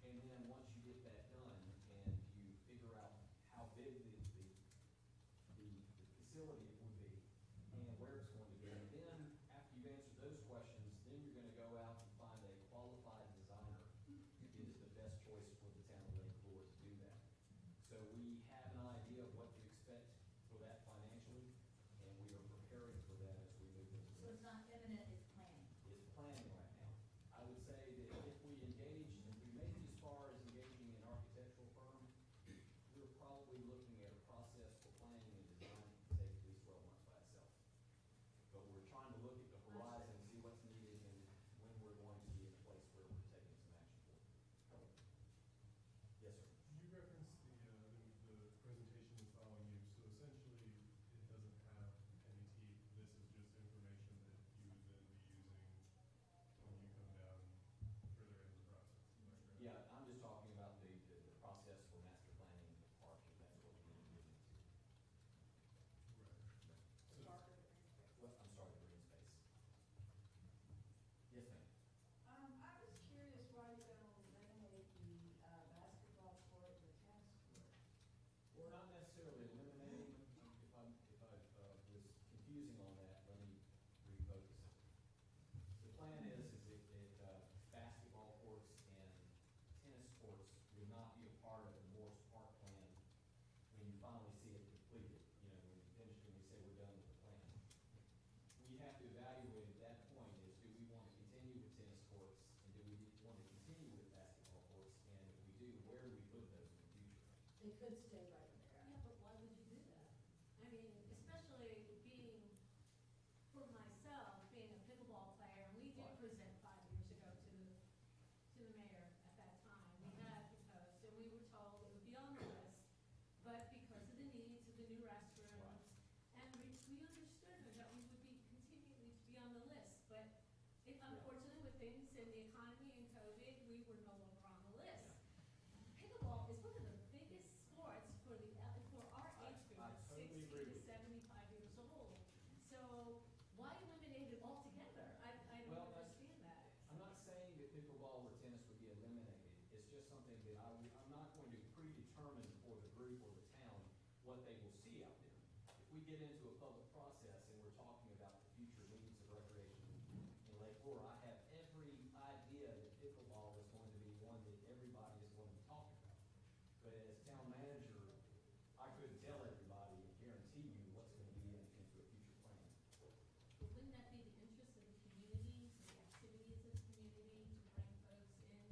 And then once you get that done and you figure out how big the facility it would be and where it's going to be, and then after you've answered those questions, then you're gonna go out and find a qualified designer who is the best choice for the town of Lake Lure to do that. So we have an idea of what to expect for that financially, and we are preparing for that as we move into So the it's not imminent, it's planning. It's planning It could stay right there. Yeah, but why would you do that? I mean, especially being, for myself, being a pickleball player, and we did present 5 years ago to the mayor at that time. We had proposed, and we were told it would be on the list, but because of the needs of the new restrooms, and we understood that we would be continuing to be on the list, but unfortunately with things in the economy and COVID, we were no longer on the list. Pickleball is one of the biggest sports for for our age group, I totally 60 agree to with you. 75 years old. So why eliminate it altogether? I don't Well, understand that. I'm not saying that pickleball or tennis would be eliminated. It's just something that I'm not going to predetermine for the group or the town what they will see out there. If we get into a public process and we're talking about the future needs of recreation in Lake Lure, I have every idea that pickleball is going to be one that everybody is going to be talking about. But as town manager, I couldn't tell everybody and guarantee you what's going to be into a future plan. But wouldn't that be the interest of the community, the activities of the community, to bring folks in to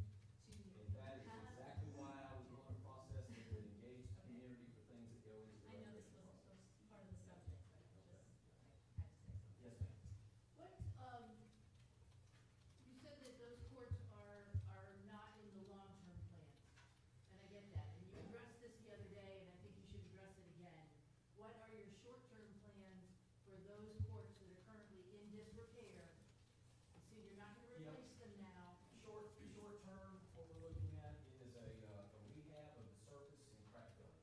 And that is have? exactly why I was on a process that would engage the community for things that go into the I know this recreation wasn't process. supposed part of the subject, but I just, Okay. I had to say something. Yes, ma'am. What, you said that those courts are not in the long-term plans, and I get that, and you addressed this the other day, and I think you should address it again. What are your short-term plans for those courts that are currently in disrepair? So you're not gonna Yeah. replace them now. Short term, what we're looking at is a rehab of the surface and crack filling.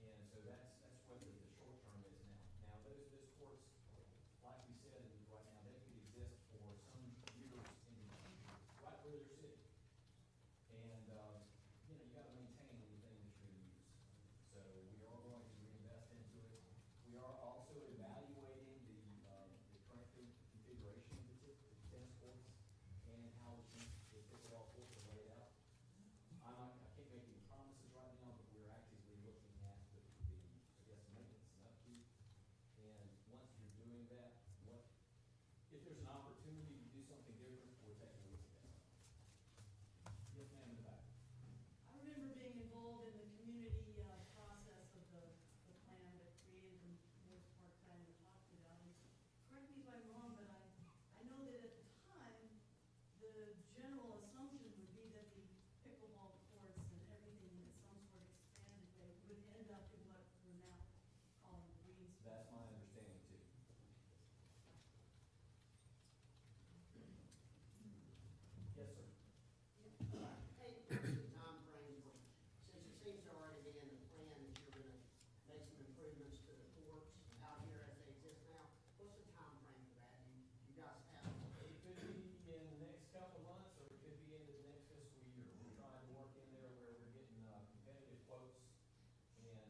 And so that's what the short term is now. Now, those courts, like we said, right now, they could exist for some years in the future, right where they're sitting. And, you know, you gotta maintain anything that you're gonna use. So we are going to reinvest into it. We are also evaluating the current configuration of the tennis courts and how the pickleball courts are laid out. I can't make any promises right now, but we're actively looking at I guess, maintenance and upkeep. And once you're doing that, if there's an opportunity to do something different, we're taking a look at that. Yes, ma'am, in the back. I remember being involved in the community, process of the plan that created the Morris Park plan we talked about. And correct me if I'm wrong, but I know that at the time, the general assumption would be that the pickleball courts and everything in some sort of expanded way would end up in what we're now calling the green space. That's my understanding too. Yes, sir. Hey, what's the timeframe for, since it seems to already be in the plan that you're gonna make some improvements to the courts out here as they exist now, what's the timeframe for that? You guys have, It could be in the next couple of months, or it could be into the next fiscal year. We're trying to work in there where we're getting competitive quotes and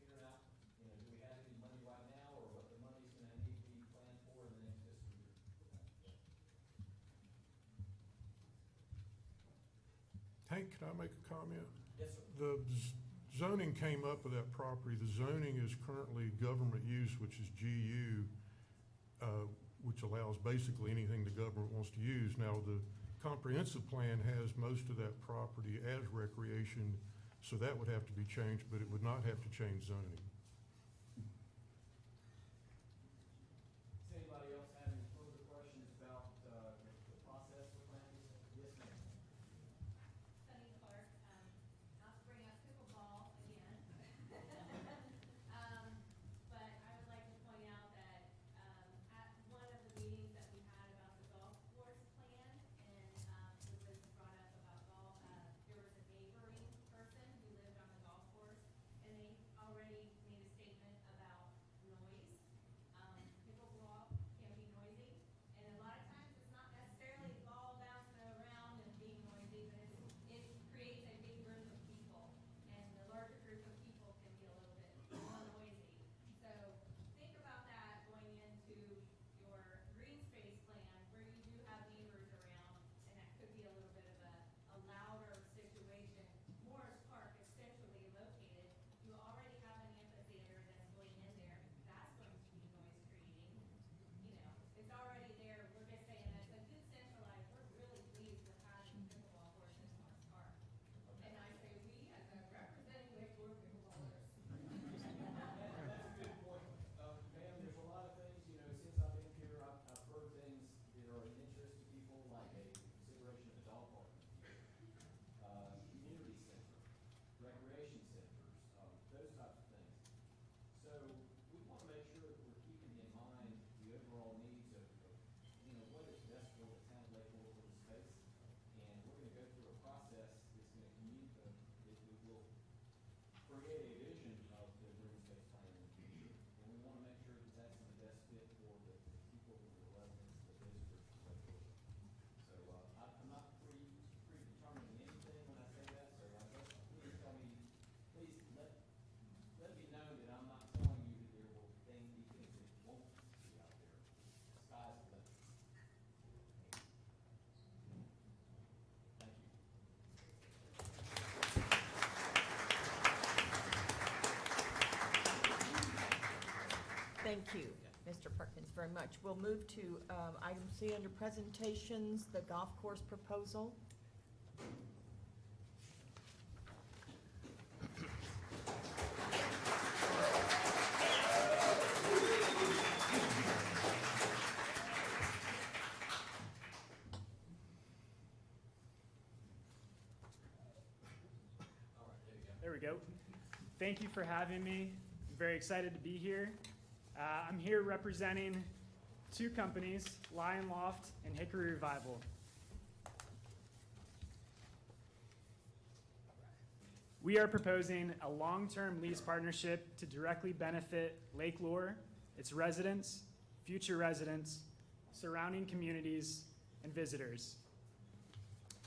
figuring out, you know, do we have any money right now, or what the money's gonna need to be planned for in the next fiscal year. Hank, can I make a comment? Yes, sir. The zoning came up with that property. The zoning is currently government use, which is GU, which allows basically anything the government wants to use. Now, the comprehensive plan has most of that property as recreation, so that would have to be changed, but it would not have to change zoning. Does anybody else have any further questions about the process for planning? Yes, ma'am. Sunny Clark, not to bring up pickleball again. But I would like to point out that, at one of the meetings that we had about the golf course plan, and, it was brought up about golf, there was a neighboring person who lived on the golf course, and they already Thank you, Mr. Perkins, very much. We'll move to item C under presentations, the golf course proposal. There we go. Thank you for having me. I'm very excited to be here. I'm here representing two companies, Lion Loft and Hickory Revival. We are proposing a long-term lease partnership to directly benefit Lake Lure, its residents, future residents, surrounding communities, and visitors.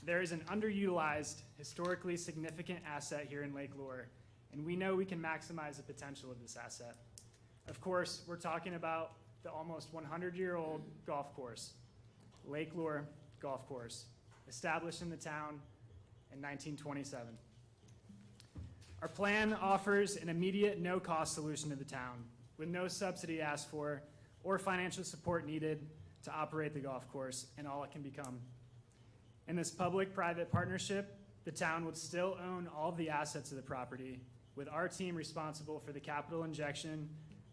There is an underutilized, historically significant asset here in Lake Lure, and we know we can maximize the potential of this asset. Of course, we're talking about the almost 100-year-old golf course, Lake Lure Golf Course, established in the town in 1927. Our plan offers an immediate no-cost solution to the town, with no subsidy asked for or financial support needed to operate the golf course and all it can become. In this public-private partnership, the town would still own all of the assets of the property, with our team responsible for the capital injection,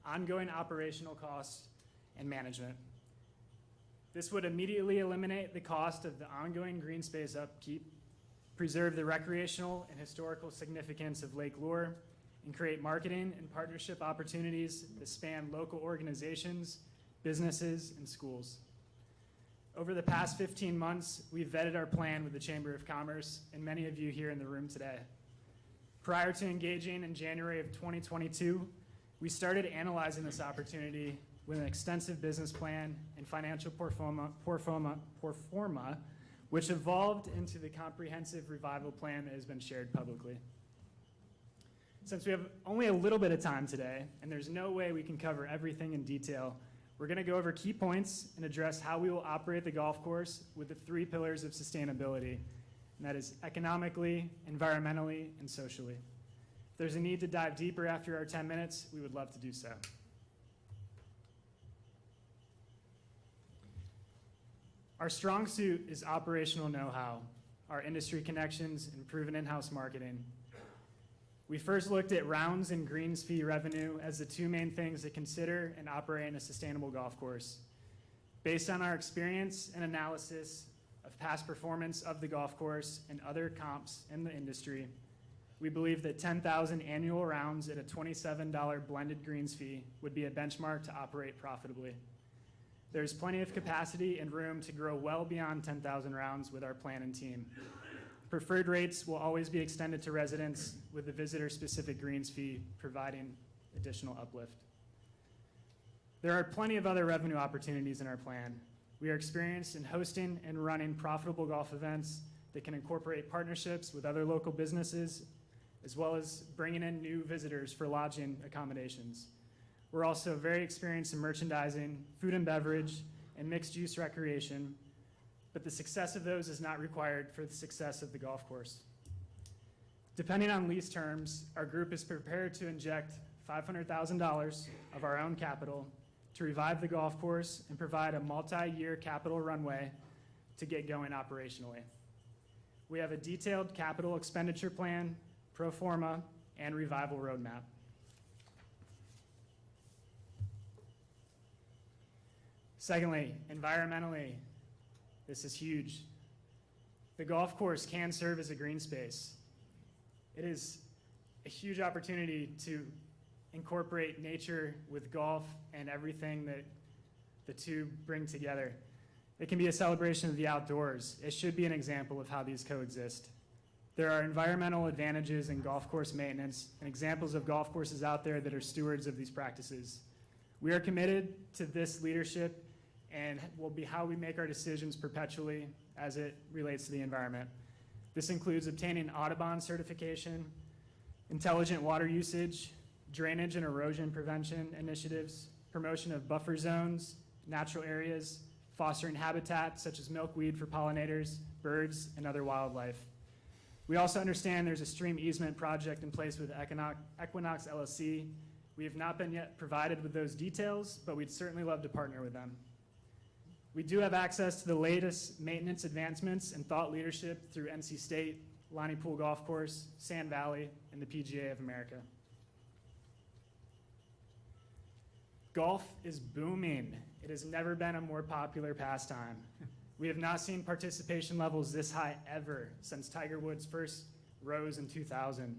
ongoing operational costs, and management. This would immediately eliminate the cost of the ongoing green space upkeep, preserve the recreational and historical significance of Lake Lure, and create marketing and partnership opportunities that span local organizations, businesses, and schools. Over the past 15 months, we've vetted our plan with the Chamber of Commerce and many of you here in the room today. Prior to engaging in January of 2022, we started analyzing this opportunity with an extensive business plan and financial pro forma, which evolved into the comprehensive revival plan that has been shared publicly. Since we have only a little bit of time today, and there's no way we can cover everything in detail, we're going to go over key points and address how we will operate the golf course with the 3 pillars of sustainability, and that is economically, environmentally, and socially. If there's a need to dive deeper after our 10 minutes, we would love to do so. Our strong suit is operational know-how, our industry connections, and proven in-house marketing. We first looked at rounds and greens fee revenue as the 2 main things to consider in operating a sustainable golf course. Based on our experience and analysis of past performance of the golf course and other comps in the industry, we believe that 10,000 annual rounds at a $27 blended greens fee would be a benchmark to operate profitably. There's plenty of capacity and room to grow well beyond 10,000 rounds with our plan and team. Preferred rates will always be extended to residents, with the visitor-specific greens fee providing additional uplift. There are plenty of other revenue opportunities in our plan. We are experienced in hosting and running profitable golf events that can incorporate partnerships with other local businesses, as well as bringing in new visitors for lodging accommodations. We're also very experienced in merchandising, food and beverage, and mixed-use recreation, but the success of those is not required for the success of the golf course. Depending on lease terms, our group is prepared to inject $500,000 of our own capital to revive the golf course and provide a multi-year capital runway to get going operationally. We have a detailed capital expenditure plan, pro forma, and revival roadmap. Secondly, environmentally, this is huge. The golf course can serve as a green space. It is a huge opportunity to incorporate nature with golf and everything that the two bring together. It can be a celebration of the outdoors. It should be an example of how these coexist. There are environmental advantages in golf course maintenance and examples of golf courses out there that are stewards of these practices. We are committed to this leadership and will be how we make our decisions perpetually as it relates to the environment. This includes obtaining Audubon certification, intelligent water usage, drainage and erosion prevention initiatives, promotion of buffer zones, natural areas, fostering habitat such as milkweed for pollinators, birds, and other wildlife. We also understand there's a stream easement project in place with Equinox LLC, We have not been yet provided with those details, but we'd certainly love to partner with them. We do have access to the latest maintenance advancements and thought leadership through NC State, Lonnie Pool Golf Course, Sand Valley, and the PGA of America. Golf is booming. It has never been a more popular pastime. We have not seen participation levels this high ever since Tiger Woods first rose in 2000.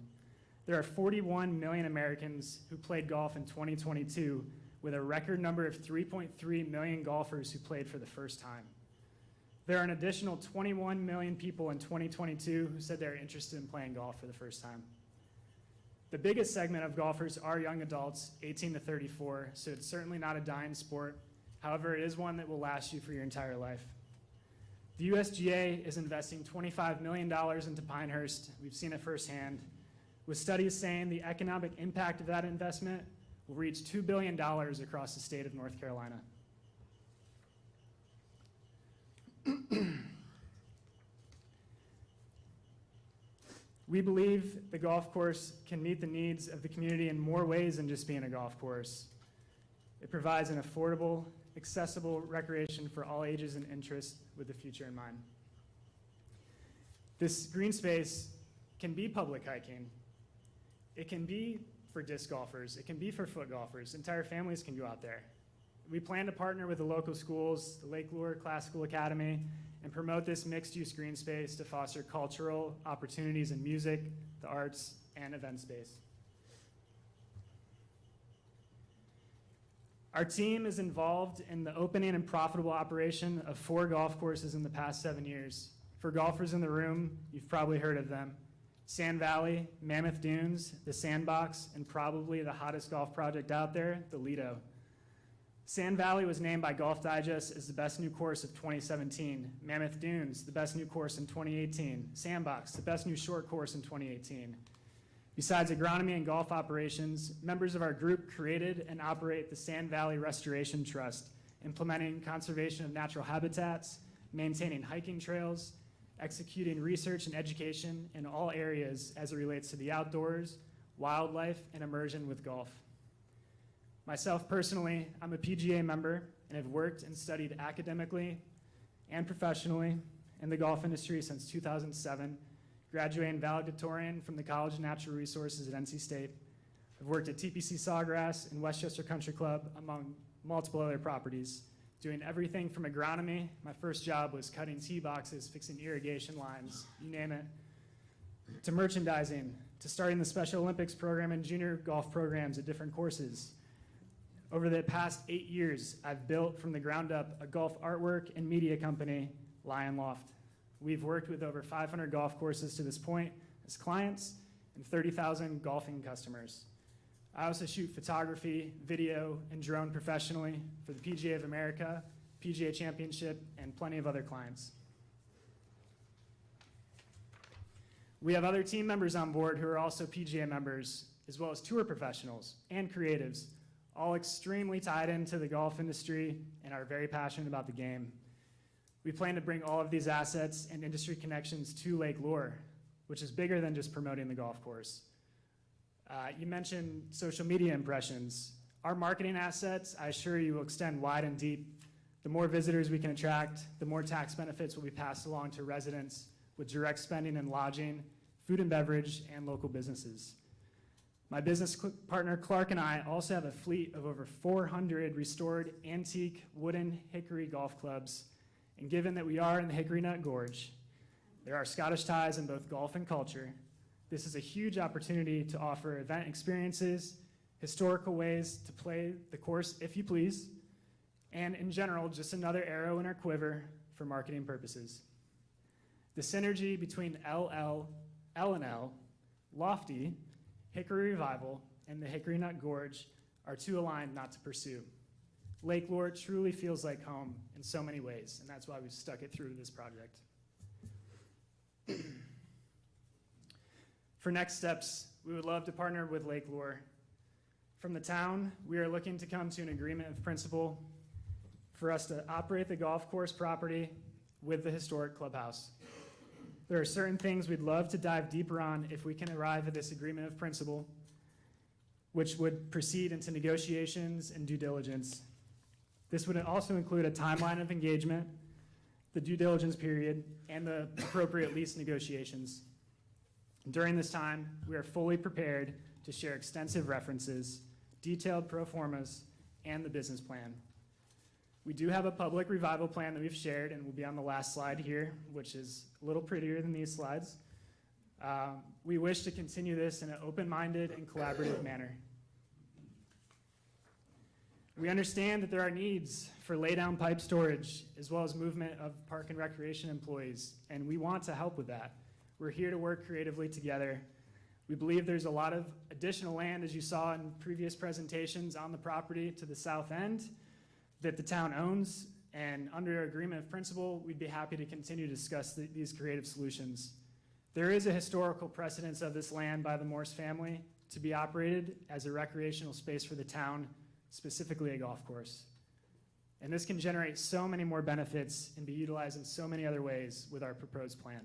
There are 41 million Americans who played golf in 2022, with a record number of 3.3 million golfers who played for the first time. There are an additional 21 million people in 2022 who said they're interested in playing golf for the first time. The biggest segment of golfers are young adults, 18 to 34, so it's certainly not a dying sport. However, it is one that will last you for your entire life. The USGA is investing $25 million into Pinehurst. We've seen it firsthand, with studies saying the economic impact of that investment will reach $2 billion across the state of North Carolina. We believe the golf course can meet the needs of the community in more ways than just being a golf course. It provides an affordable, accessible recreation for all ages and interests with the future in mind. This green space can be public hiking. It can be for disc golfers. It can be for foot golfers. Entire families can go out there. We plan to partner with the local schools, the Lake Lure Classical Academy, and promote this mixed-use green space to foster cultural opportunities in music, the arts, and event space. Our team is involved in the opening and profitable operation of 4 golf courses in the past 7 years. For golfers in the room, you've probably heard of them: Sand Valley, Mammoth Dunes, the Sandbox, and probably the hottest golf project out there, the Lido. Sand Valley was named by Golf Digest as the best new course of 2017. Mammoth Dunes, the best new course in 2018. Sandbox, the best new short course in 2018. Besides agronomy and golf operations, members of our group created and operate the Sand Valley Restoration Trust, implementing conservation of natural habitats, maintaining hiking trails, executing research and education in all areas as it relates to the outdoors, wildlife, and immersion with golf. Myself personally, I'm a PGA member and have worked and studied academically and professionally in the golf industry since 2007, graduating valedictorian from the College of Natural Resources at NC State. I've worked at TPC Sawgrass and Westchester Country Club, among multiple other properties, doing everything from agronomy. My first job was cutting tee boxes, fixing irrigation lines, you name it, to merchandising, to starting the Special Olympics program and junior golf programs at different courses. Over the past 8 years, I've built from the ground up a golf artwork and media company, Lion Loft. We've worked with over 500 golf courses to this point as clients and 30,000 golfing customers. I also shoot photography, video, and drone professionally for the PGA of America, PGA Championship, and plenty of other clients. We have other team members on board who are also PGA members, as well as tour professionals and creatives, all extremely tied into the golf industry and are very passionate about the game. We plan to bring all of these assets and industry connections to Lake Lure, which is bigger than just promoting the golf course. You mentioned social media impressions. Our marketing assets, I assure you, will extend wide and deep. The more visitors we can attract, the more tax benefits will be passed along to residents with direct spending in lodging, food and beverage, and local businesses. My business partner, Clark, and I also have a fleet of over 400 restored antique wooden hickory golf clubs. And given that we are in the Hickory Nut Gorge, there are Scottish ties in both golf and culture. This is a huge opportunity to offer event experiences, historical ways to play the course if you please, and in general, just another arrow in our quiver for marketing purposes. The synergy between L&L, Lofty, Hickory Revival, and the Hickory Nut Gorge are too aligned not to pursue. Lake Lure truly feels like home in so many ways, and that's why we've stuck it through to this project. For next steps, we would love to partner with Lake Lure. From the town, we are looking to come to an agreement of principle for us to operate the golf course property with the historic clubhouse. There are certain things we'd love to dive deeper on if we can arrive at this agreement of principle. which would proceed into negotiations and due diligence. This would also include a timeline of engagement, the due diligence period, and the appropriate lease negotiations. During this time, we are fully prepared to share extensive references, detailed pro formas, and the business plan. We do have a public revival plan that we've shared and will be on the last slide here, which is a little prettier than these slides. We wish to continue this in an open-minded and collaborative manner. We understand that there are needs for lay-down pipe storage as well as movement of park and recreation employees, and we want to help with that. We're here to work creatively together. We believe there's a lot of additional land, as you saw in previous presentations, on the property to the south end that the town owns, and under agreement of principle, we'd be happy to continue to discuss these creative solutions. There is a historical precedence of this land by the Morse family to be operated as a recreational space for the town, specifically a golf course. And this can generate so many more benefits and be utilized in so many other ways with our proposed plan.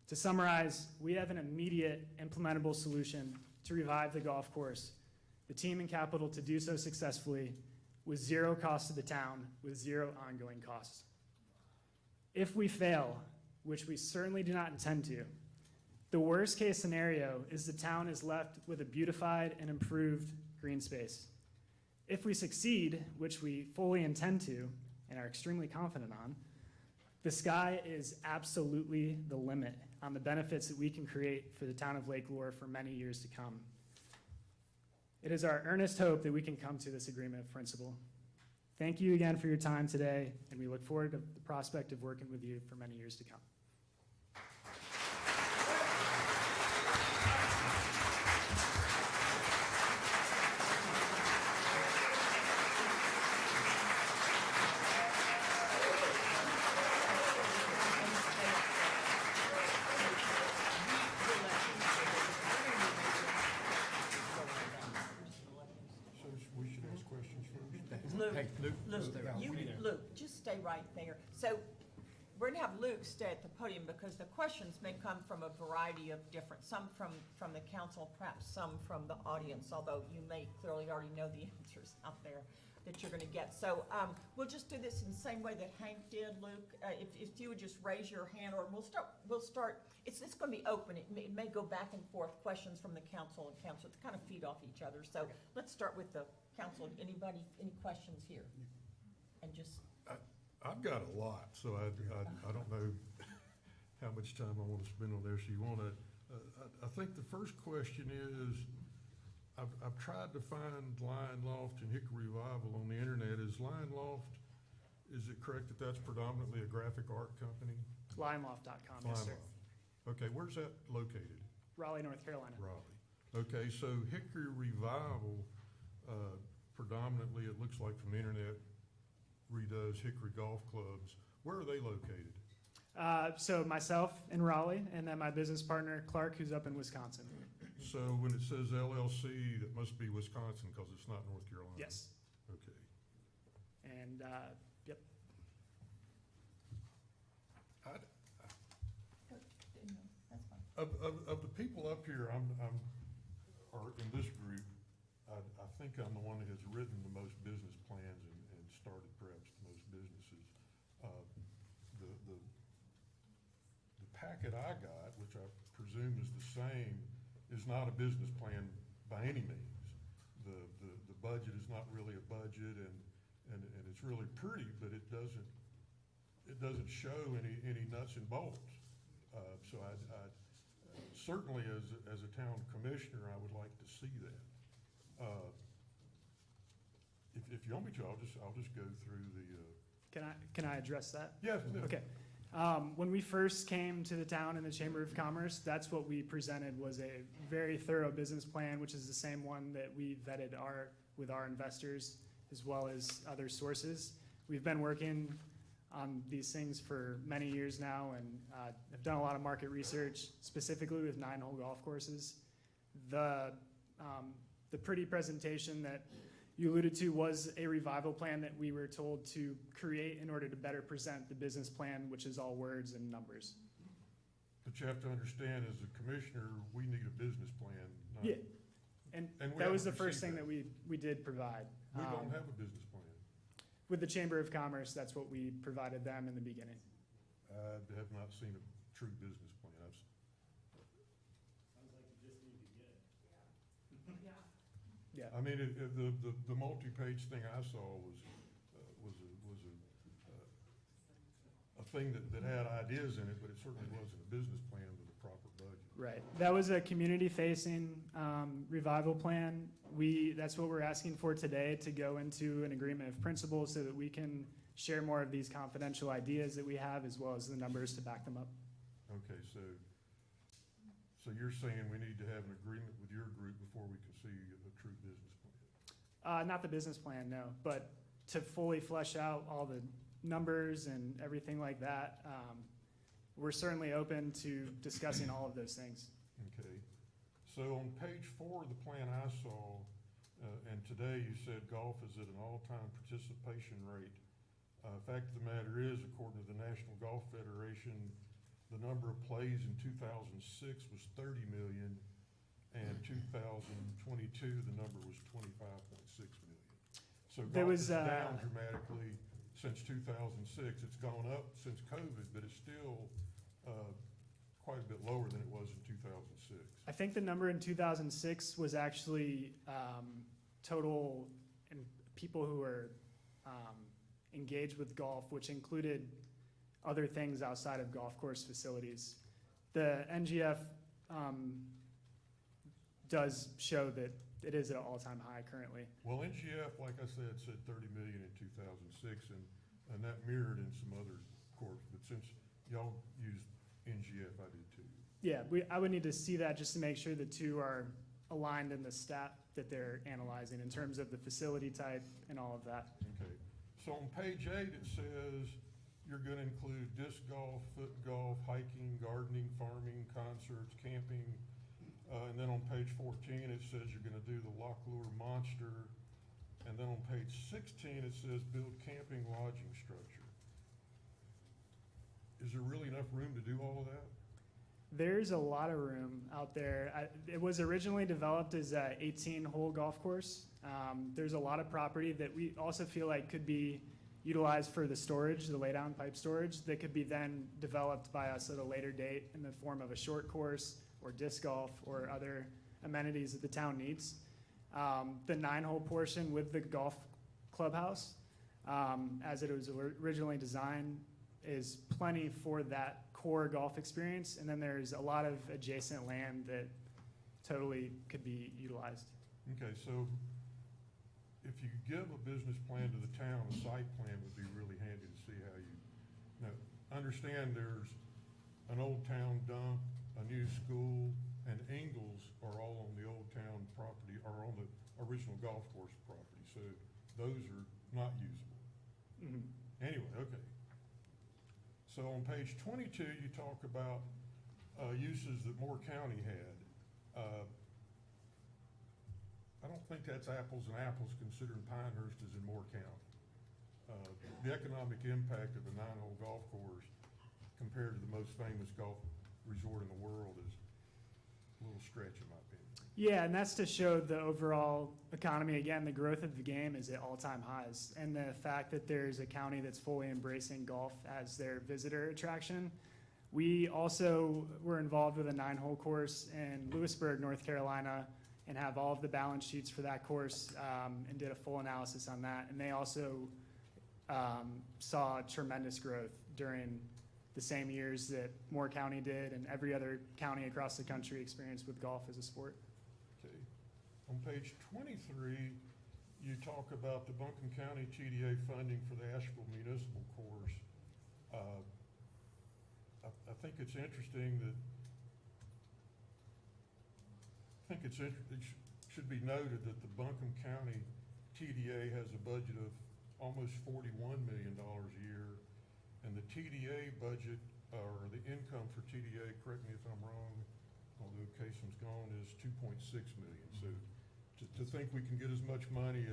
To summarize, we have an immediate implementable solution to revive the golf course, the team and capital to do so successfully with zero cost to the town, with zero ongoing costs. If we fail, which we certainly do not intend to, the worst case scenario is the town is left with a beautified and improved green space. If we succeed, which we fully intend to and are extremely confident on, the sky is absolutely the limit on the benefits that we can create for the town of Lake Lure for many years to come. It is our earnest hope that we can come to this agreement of principle. Thank you again for your time today, and we look forward to the prospect of working with you for many years to come. So we should ask questions first? Luke, Hey, Luke, Luke, just stay right there. So we're gonna have Luke stay at the podium because the questions may come from a variety of different, some from the council, perhaps some from the audience, although you may clearly already know the answers out there that you're gonna get. So, we'll just do this in the same way that Hank did, Luke. If you would just raise your hand, or we'll start, it's gonna be open. It may go back and forth, questions from the council and council, to kind of feed off each other. So let's start with the council. Anybody, any questions here? And just, I've got a lot, so I don't know how much time I want to spend on this. You want to, I think the first question is, I've tried to find Lion Loft and Hickory Revival on the internet. Is Lion Loft, is it correct that that's predominantly a graphic art company? Lineloft.com, yes, sir. Lion Loft. Okay, where's that located? Raleigh, North Carolina. Raleigh. Okay, so Hickory Revival, predominantly, it looks like from the internet, redoes Hickory golf clubs. Where are they located? So myself in Raleigh, and then my business partner, Clark, who's up in Wisconsin. So when it says LLC, that must be Wisconsin because it's not North Carolina? Yes. Okay. And, yep. that's fine. Of the people up here, or in this group, I think I'm the one that has written the most business plans and started perhaps the most businesses. The packet I got, which I presume is the same, is not a business plan by any means. The budget is not really a budget, and it's really pretty, but it doesn't show any nuts and bolts. So I certainly as a town commissioner, I would like to see that. If you want me to, I'll just go through the. Can I address that? Yes. Okay. When we first came to the town in the Chamber of Commerce, that's what we presented, was a very thorough business plan, which is the same one that we vetted with our investors as well as other sources. We've been working on these things for many years now, and have done a lot of market research, specifically with 9-hole golf courses. The pretty presentation that you alluded to was a revival plan that we were told to create in order to better present the business plan, which is all words and numbers. But you have to understand, as a commissioner, we need a business plan. Yeah. And And we that was the haven't first received thing that we did provide. We don't Um, have a business plan. With the Chamber of Commerce, that's what we provided them in the beginning. I have not seen a true business plan. Yeah. I mean, the multi-page thing I saw was a thing that had ideas in it, but it certainly wasn't a business plan with a proper budget. Right. That was a community-facing revival plan. That's what we're asking for today, to go into an agreement of principle so that we can share more of these confidential ideas that we have, as well as the numbers to back them up. Okay, so you're saying we need to have an agreement with your group before we can see a true business plan? Not the business plan, no, but to fully flesh out all the numbers and everything like that, we're certainly open to discussing all of those things. Okay, so on page 4 of the plan I saw, and today you said golf is at an all-time participation rate. Fact of the matter is, according to the National Golf Federation, the number of plays in 2006 was 30 million, and 2022, the number was 25.6 million. So There golf was, is down dramatically since 2006. It's gone up since COVID, but it's still quite a bit lower than it was in 2006. I think the number in 2006 was actually total and people who were engaged with golf, which included other things outside of golf course facilities. The NGF does show that it is at an all-time high currently. Well, NGF, like I said 30 million in 2006, and that mirrored in some other courts, but since y'all use NGF, I do too. Yeah, I would need to see that just to make sure the two are aligned in the stat that they're analyzing in terms of the facility type and all of that. Okay, so on page 8, it says you're gonna include disc golf, foot golf, hiking, gardening, farming, concerts, camping. And then on page 14, it says you're gonna do the Loch Lure Monster. And then on page 16, it says build camping lodging structure. Is there really enough room to do all of that? There's a lot of room out there. It was originally developed as a 18-hole golf course. There's a lot of property that we also feel like could be utilized for the storage, the laydown pipe storage, that could be then developed by us at a later date in the form of a short course or disc golf or other amenities that the town needs. The 9-hole portion with the golf clubhouse, as it was originally designed, is plenty for that core golf experience, and then there's a lot of adjacent land that totally could be utilized. Okay, so if you give a business plan to the town, a site plan would be really handy to see how you, now, understand there's an old town dump, a new school, and Ingalls are all on the old town property, or on the original golf course property, so those are not usable. Mhm. Anyway, okay. So on page 22, you talk about uses that Moore County had. I don't think that's apples and apples, considering Pinehurst is in Moore County. The economic impact of a 9-hole golf course compared to the most famous golf resort in the world is a little stretch, in my opinion. Yeah, and that's to show the overall economy. Again, the growth of the game is at all-time highs, and the fact that there's a county that's fully embracing golf as their visitor attraction. We also were involved with a 9-hole course in Lewisburg, North Carolina, and have all of the balance sheets for that course, and did a full analysis on that. And they also saw tremendous growth during the same years that Moore County did, and every other county across the country experienced with golf as a sport. Okay. On page 23, you talk about the Buncombe County TDA funding for the Asheville Municipal Course. I think it's interesting that, it should be noted that the Buncombe County TDA has a budget of almost $41 million a year, and the TDA budget, or the income for TDA, correct me if I'm wrong, although Kasem's gone, is 2.6 million. So to think we can get as much money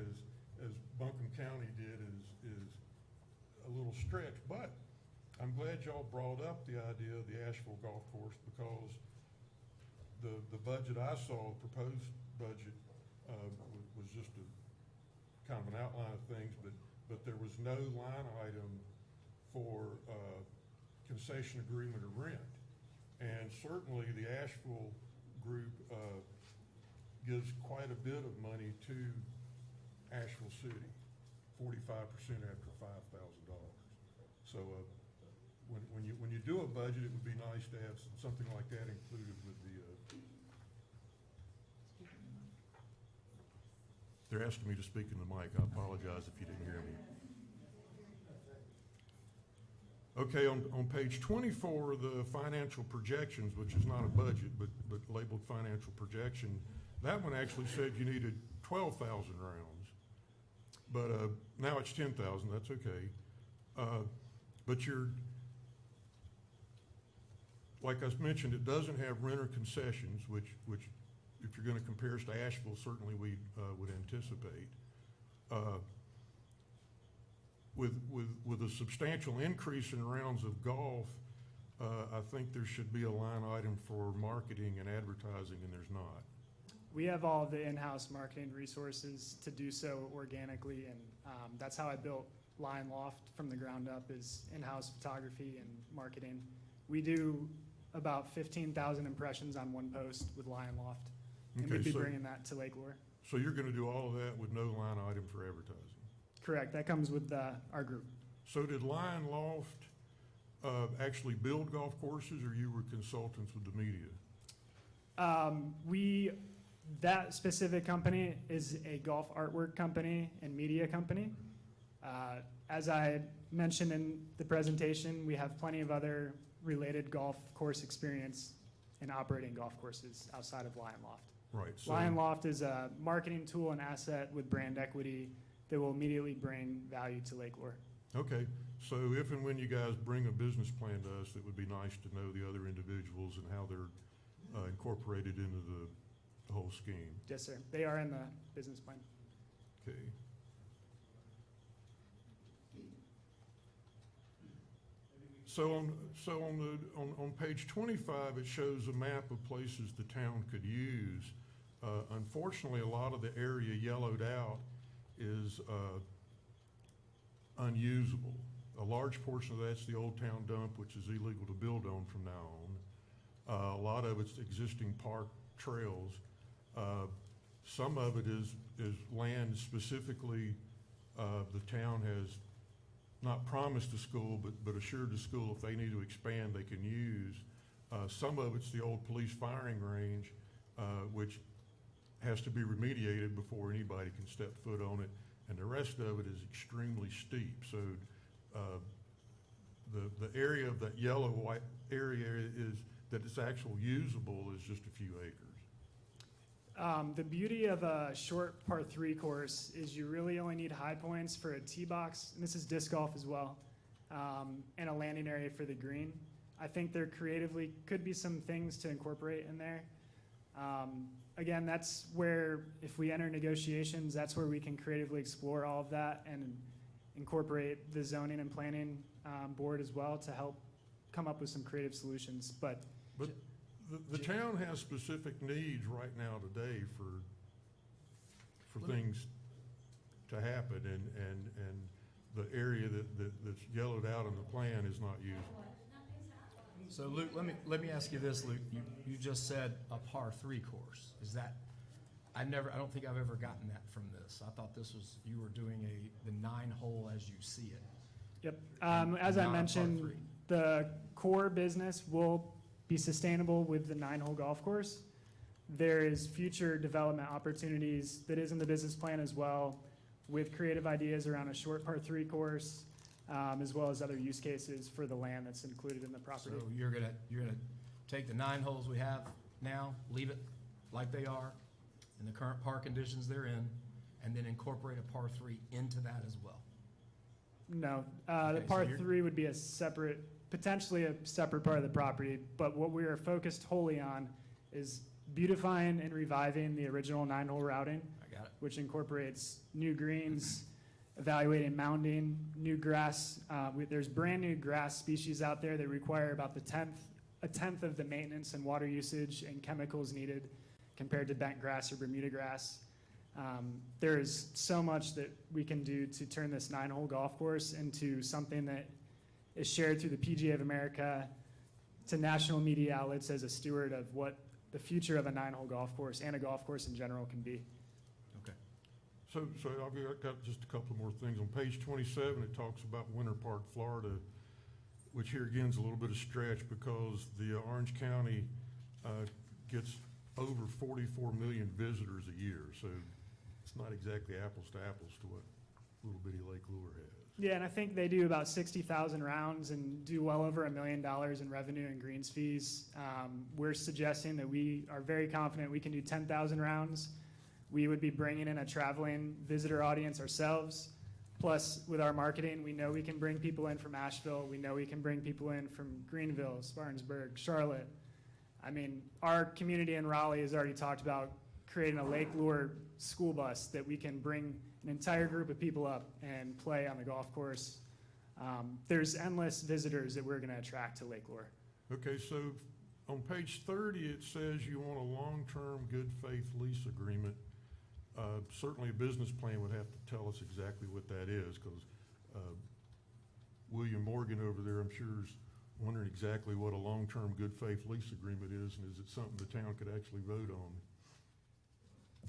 as Buncombe County did is a little stretch. But I'm glad y'all brought up the idea of the Asheville Golf Course, because the budget I saw, the proposed budget was just a kind of an outline of things, but there was no line item for concession agreement or rent. And certainly the Asheville group gives quite a bit of money to Asheville City, 45% after $5,000. So when you do a budget, it would be nice to have something like that included with the. They're asking me to speak in the mic. I apologize if you didn't hear me. Okay, on page 24, the financial projections, which is not a budget, but labeled financial projection, that one actually said you needed 12,000 rounds. But now it's 10,000, that's okay. But like I mentioned, it doesn't have renter concessions, which if you're gonna compare us to Asheville, certainly we would anticipate. With a substantial increase in rounds of golf, I think there should be a line item for marketing and advertising, and there's not. We have all the in-house marketing resources to do so organically, and that's how I built Lion Loft from the ground up, is in-house photography and marketing. We do about 15,000 impressions on one post with Lion Loft, and Okay, we'd be so- bringing that to Lake Lure. So you're gonna do all of that with no line item for advertising? Correct, that comes with our group. So did Lion Loft actually build golf courses, or you were consultants with the media? That specific company is a golf artwork company and media company. As I had mentioned in the presentation, we have plenty of other related golf course experience in operating golf courses outside of Lion Loft. Right. So, Lion Loft is a marketing tool and asset with brand equity that will immediately bring value to Lake Lure. okay, so if and when you guys bring a business plan to us, it would be nice to know the other individuals and how they're incorporated into the whole scheme. Yes, sir. They are in the business plan. Okay. So on page 25, it shows a map of places the town could use. Unfortunately, a lot of the area yellowed out is unusable. A large portion of that's the Old Town Dump, which is illegal to build on from now on. A lot of it's existing park trails. Some of it is land specifically the town has not promised the school, but assured the school if they need to expand, they can use. Some of it's the old police firing range, which has to be remediated before anybody can step foot on it. And the rest of it is extremely steep. So the area of that yellow white area is that it's actual usable is just a few acres. The beauty of a short par 3 course is you really only need high points for a tee box, and this is disc golf as well, and a landing area for the green. I think there creatively could be some things to incorporate in there. Again, that's where, if we enter negotiations, that's where we can creatively explore all of that and incorporate the zoning and planning board as well to help come up with some creative solutions. But the town has specific needs right now today for things to happen, and the area that's yellowed out in the plan is not usable. So Luke, let me ask you this, Luke. You just said a par 3 course. Is that, I don't think I've ever gotten that from this. I thought this was, you were doing the 9-hole as you see it. Yep, as I Not a par mentioned, 3. the core business will be sustainable with the 9-hole golf course. There is future development opportunities that is in the business plan as well, with creative ideas around a short par 3 course, as well as other use cases for the land that's included in the property. So you're gonna take the 9 holes we have now, leave it like they are, in the current par conditions they're in, and then incorporate a par 3 into that as well. No, the Okay, so par you're- 3 would be potentially a separate part of the property, but what we are focused wholly on is beautifying and reviving the original 9-hole routing, I got it. which incorporates new greens, evaluating mounding, new grass. There's brand new grass species out there that require about a tenth of the maintenance and water usage and chemicals needed compared to bent grass or Bermuda grass. There's so much that we can do to turn this 9-hole golf course into something that is shared through the PGA of America to national media outlets as a steward of what the future of a 9-hole golf course and a golf course in general can be. Okay. So I've got just a couple more things. On page 27, it talks about Winter Park, Florida, which here again is a little bit of stretch because the Orange County gets over 44 million visitors a year. So it's not exactly apples to apples to what little bitty Lake Lure has. Yeah, and I think they do about 60,000 rounds and do well over $1 million in revenue and greens fees. We're suggesting that we are very confident we can do 10,000 rounds. We would be bringing in a traveling visitor audience ourselves. Plus, with our marketing, we know we can bring people in from Asheville. We know we can bring people in from Greenville, Spartanburg, Charlotte. I mean, our community in Raleigh has already talked about creating a Lake Lure school bus that we can bring an entire group of people up and play on the golf course. There's endless visitors that we're going to attract to Lake Lure. Okay, so on page 30, it says you want a long-term good faith lease agreement. Certainly a business plan would have to tell us exactly what that is, because William Morgan over there, I'm sure, is wondering exactly what a long-term good faith lease agreement is, and is it something the town could actually vote on?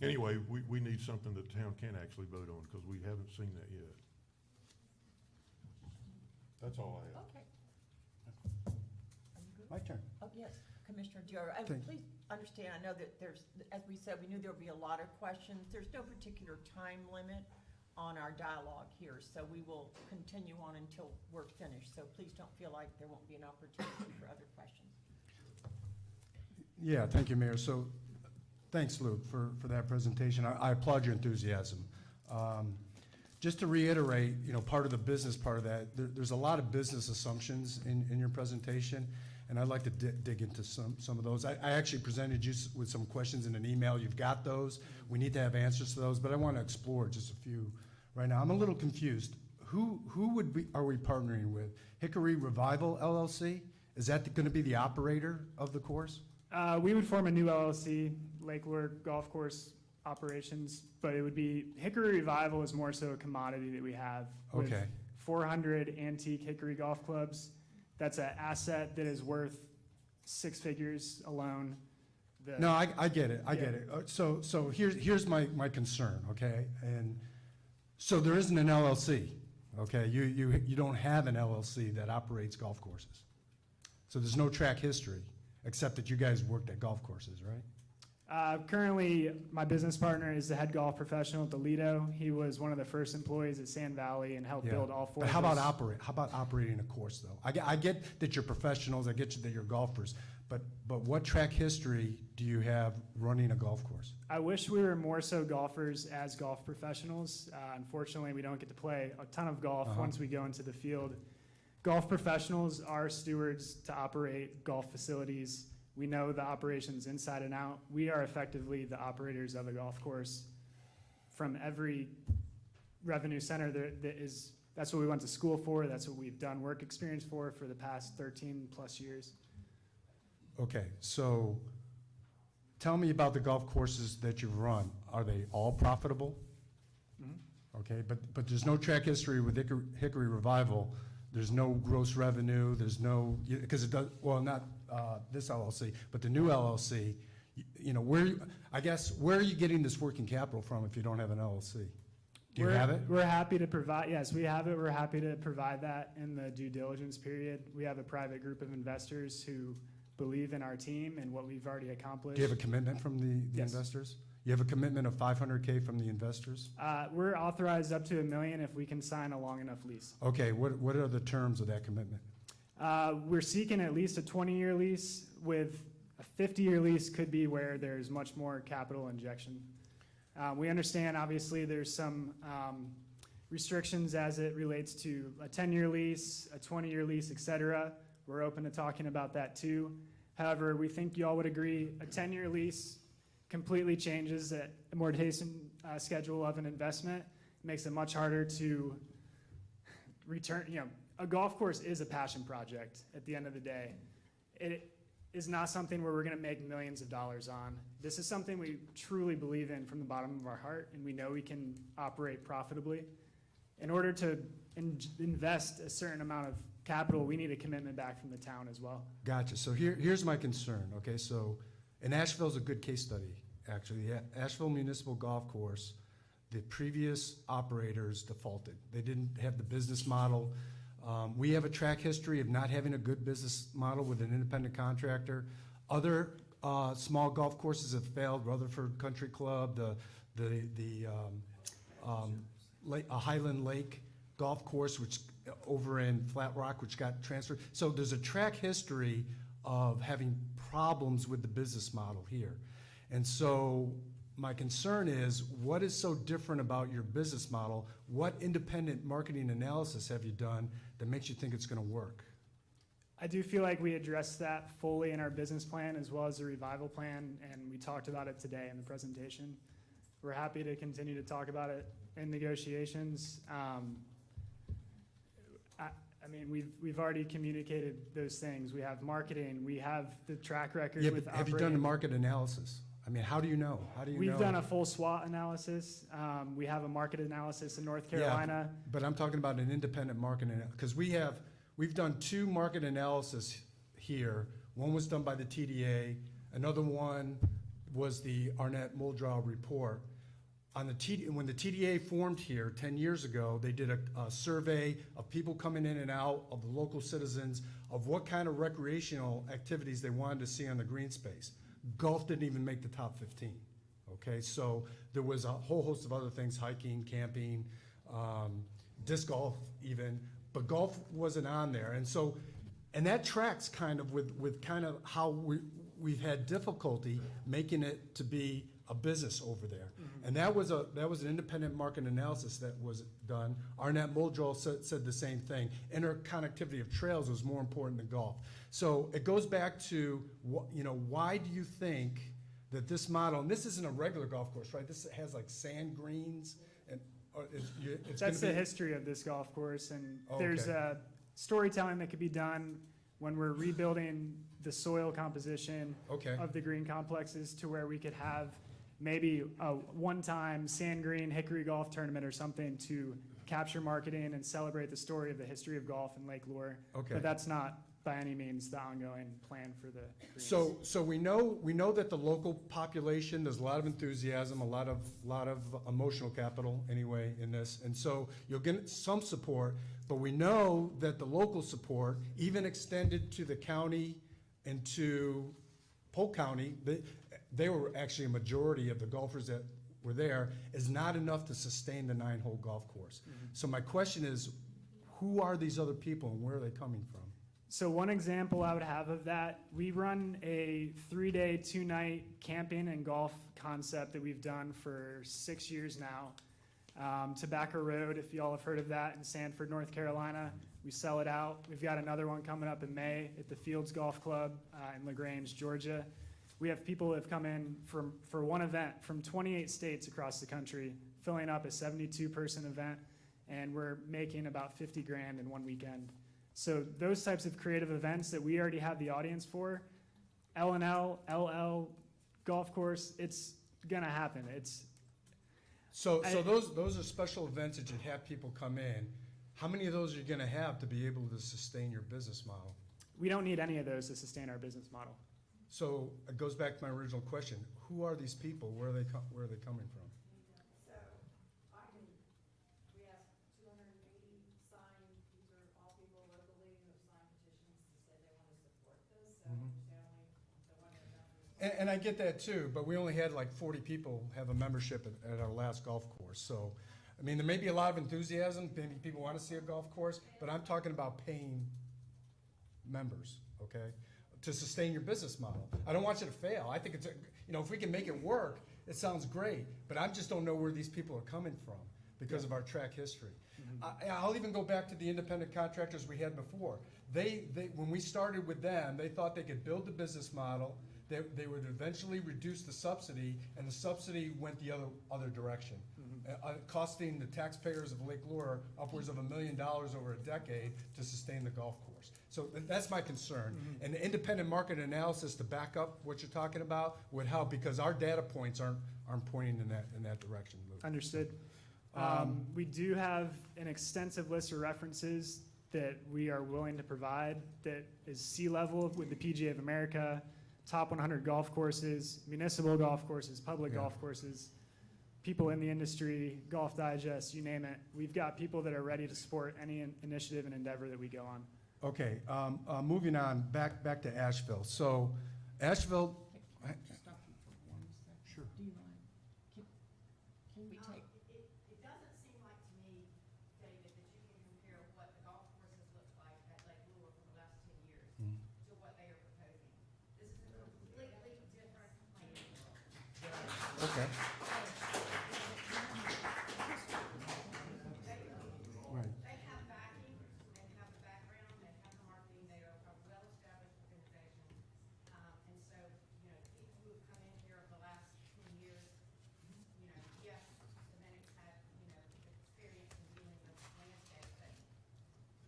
Anyway, we need something that the town can actually vote on, because we haven't seen that yet. That's all I have. Okay. Are you good? My turn. Oh, yes, Commissioner Diarra. And Thank- please understand, I know that there's, as we said, we knew there would be a lot of questions. There's no particular time limit on our dialogue here, so we will continue on until we're finished. So please don't feel like there won't be an opportunity for other questions. Yeah, thank you, Mayor. So, thanks, Luke, for that presentation. I applaud your enthusiasm. Just to reiterate, part of the business part of that, there's a lot of business assumptions in your presentation, and I'd like to dig into some of those. I actually presented you with some questions in an email. You've got those. We need to have answers to those, but I want to explore just a few right now. I'm a little confused. Who are we partnering with? Hickory Revival LLC? Is that going to be the operator of the course? We would form a new LLC, Lake Lure Golf Course Operations, but it would be, Hickory Revival is more so a commodity that we have. With Okay. 400 antique Hickory golf clubs. That's an asset that is worth 6 figures alone. No, I get it, I Yeah. get it. So here's my concern, okay? And so there isn't an LLC, okay? You don't have an LLC that operates golf courses. So there's no track history, except that you guys worked at golf courses, right? Currently, my business partner is the head golf professional at the Lido. He was one of the first employees at Sand Valley and helped Yeah. build all 4 But of how about those. how about operating a course, though? I get that you're professionals, I get that you're golfers, but what track history do you have running a golf course? I wish we were more so golfers as golf professionals. Unfortunately, we don't get to play a ton of golf once we go into the field. Golf professionals are stewards to operate golf facilities. We know the operations inside and out. We are effectively the operators of a golf course. From every revenue center that's what we went to school for. That's what we've done work experience for the past 13 plus years. Okay, so tell me about the golf courses that you've run. Are they all profitable? Okay, but there's no track history with Hickory Revival. There's no gross revenue, there's no, because it does, well, not this LLC, but the new LLC, where are you getting this working capital from if you don't have an LLC? Do you have it? We're happy to provide, yes, we have it. We're happy to provide that in the due diligence period. We have a private group of investors who believe in our team and what we've already accomplished. Do you have a commitment from the Yes. investors? You have a commitment of $500K from the investors? We're authorized up to $1 million if we can sign a long enough lease. Okay, what are the terms of that commitment? We're seeking at least a 20-year lease. With a 50-year lease could be where there's much more capital injection. We understand, obviously, there's some restrictions as it relates to a 10-year lease, a 20-year lease, et cetera. We're open to talking about that too. However, we think you all would agree a 10-year lease completely changes the amortization schedule of an investment. It makes it much harder to return. A golf course is a passion project at the end of the day. is not something where we're going to make millions of dollars on. This is something we truly believe in from the bottom of our heart, and we know we can operate profitably. In order to invest a certain amount of capital, we need a commitment back from the town as well. Gotcha. So here's my concern, okay? So, and Asheville's a good case study, actually. The Asheville Municipal Golf Course, the previous operators defaulted. They didn't have the business model. We have a track history of not having a good business model with an independent contractor. Other small golf courses have failed. Rutherford Country Club, Highland Lake Golf Course, which over in Flat Rock, which got transferred. So there's a track history of having problems with the business model here. And so my concern is, what is so different about your business model? What independent marketing analysis have you done that makes you think it's going to work? I do feel like we addressed that fully in our business plan as well as the revival plan, and we talked about it today in the presentation. We're happy to continue to talk about it in negotiations. I mean, we've already communicated those things. We have marketing, we have the track record Yeah, with but have you done the operating. market analysis? I mean, how do you know? How do you know? We've done a full SWOT analysis. We have a market analysis in North Carolina. But I'm talking about an independent market, because we've done 2 market analysis here. One was done by the TDA, another one was the Arnett Muldrow report. When the TDA formed here 10 years ago, they did a survey of people coming in and out, of the local citizens, of what kind of recreational activities they wanted to see on the green space. Golf didn't even make the top 15, okay? So there was a whole host of other things, hiking, camping, disc golf even, but golf wasn't on there. And that tracks kind of with kind of how we've had difficulty making it to be a business over there. Mm-hmm. And that was an independent market analysis that was done. Arnett Muldrow said the same thing. Interconnectivity of trails was more important than golf. So it goes back to, why do you think that this model, and this isn't a regular golf course, right? This has like sand greens, and it's That's gonna the be, history of this golf course, and Oh, there's okay. storytelling that could be done when we're rebuilding the soil composition Okay. of the green complexes to where we could have maybe a one-time sand green hickory golf tournament or something to capture marketing and celebrate the story of the history of golf in Lake Lure. Okay. But that's not by any means the ongoing plan for the greens. So we know that the local population, there's a lot of enthusiasm, a lot of emotional capital anyway in this, and so you'll get some support. But we know that the local support, even extended to the county and to Polk County, they were actually a majority of the golfers that were there, is not enough to sustain the 9-hole golf course. Mm-hmm. So my question is, who are these other people and where are they coming from? So one example I would have of that, we run a 3-day, 2-night camping and golf concept that we've done for 6 years now. Tobacco Road, if y'all have heard of that, in Sanford, North Carolina. We sell it out. We've got another one coming up in May at the Fields Golf Club in LaGrange, Georgia. We have people who have come in for one event from 28 states across the country, filling up a 72-person event, and we're making about 50 grand in one weekend. So those types of creative events that we already have the audience for, L&L, LL, golf course, it's gonna happen. So those are special events that you'd have people come in. How many of those are you gonna have to be able to sustain your business model? We don't need any of those to sustain our business model. So it goes back to my original question. Who are these people? Where are they coming from? So, we have 280 signed, these are all people locally who have signed petitions to say they want to support this, so Mhm. there's only the one that got. And I get that too, but we only had like 40 people have a membership at our last golf course. So, I mean, there may be a lot of enthusiasm. Maybe people want to see a golf course, but I'm talking about paying members, okay, to sustain your business model. I don't want you to fail. I think it's, if we can make it work, it sounds great, but I just don't know where these people are coming from because of our track history. I'll even go back to the independent contractors we had before. When we started with them, they thought they could build the business model, they would eventually reduce the subsidy, and the subsidy went the other direction. costing the taxpayers of Lake Lure upwards of $1 million over a decade to sustain the golf course. So that's my concern. And the independent market analysis to back up what you're talking about would help, because our data points aren't pointing in that direction, Lou. Understood. We do have an extensive list of references that we are willing to provide that is sea level with the PGA of America, top 100 golf courses, municipal golf courses, public Yeah. golf courses, people in the industry, Golf Digest, you name it. We've got people that are ready to support any initiative and endeavor that we go on. Okay, moving on, back to Asheville. So Asheville, Stop you for 1 second. Sure. Do you mind? Can we take? It doesn't seem like to me, David, that you can compare what the golf courses look like at Lake Lure for the last 10 years to what they are proposing. This is a completely different plan. okay. Right. They have backing, they have the background, they have the marketing, they are a well-established organization. And so, you know, people who have come in here over the last 10 years, you know, yes, the Bennett's had, you know, experience in dealing with landscape, but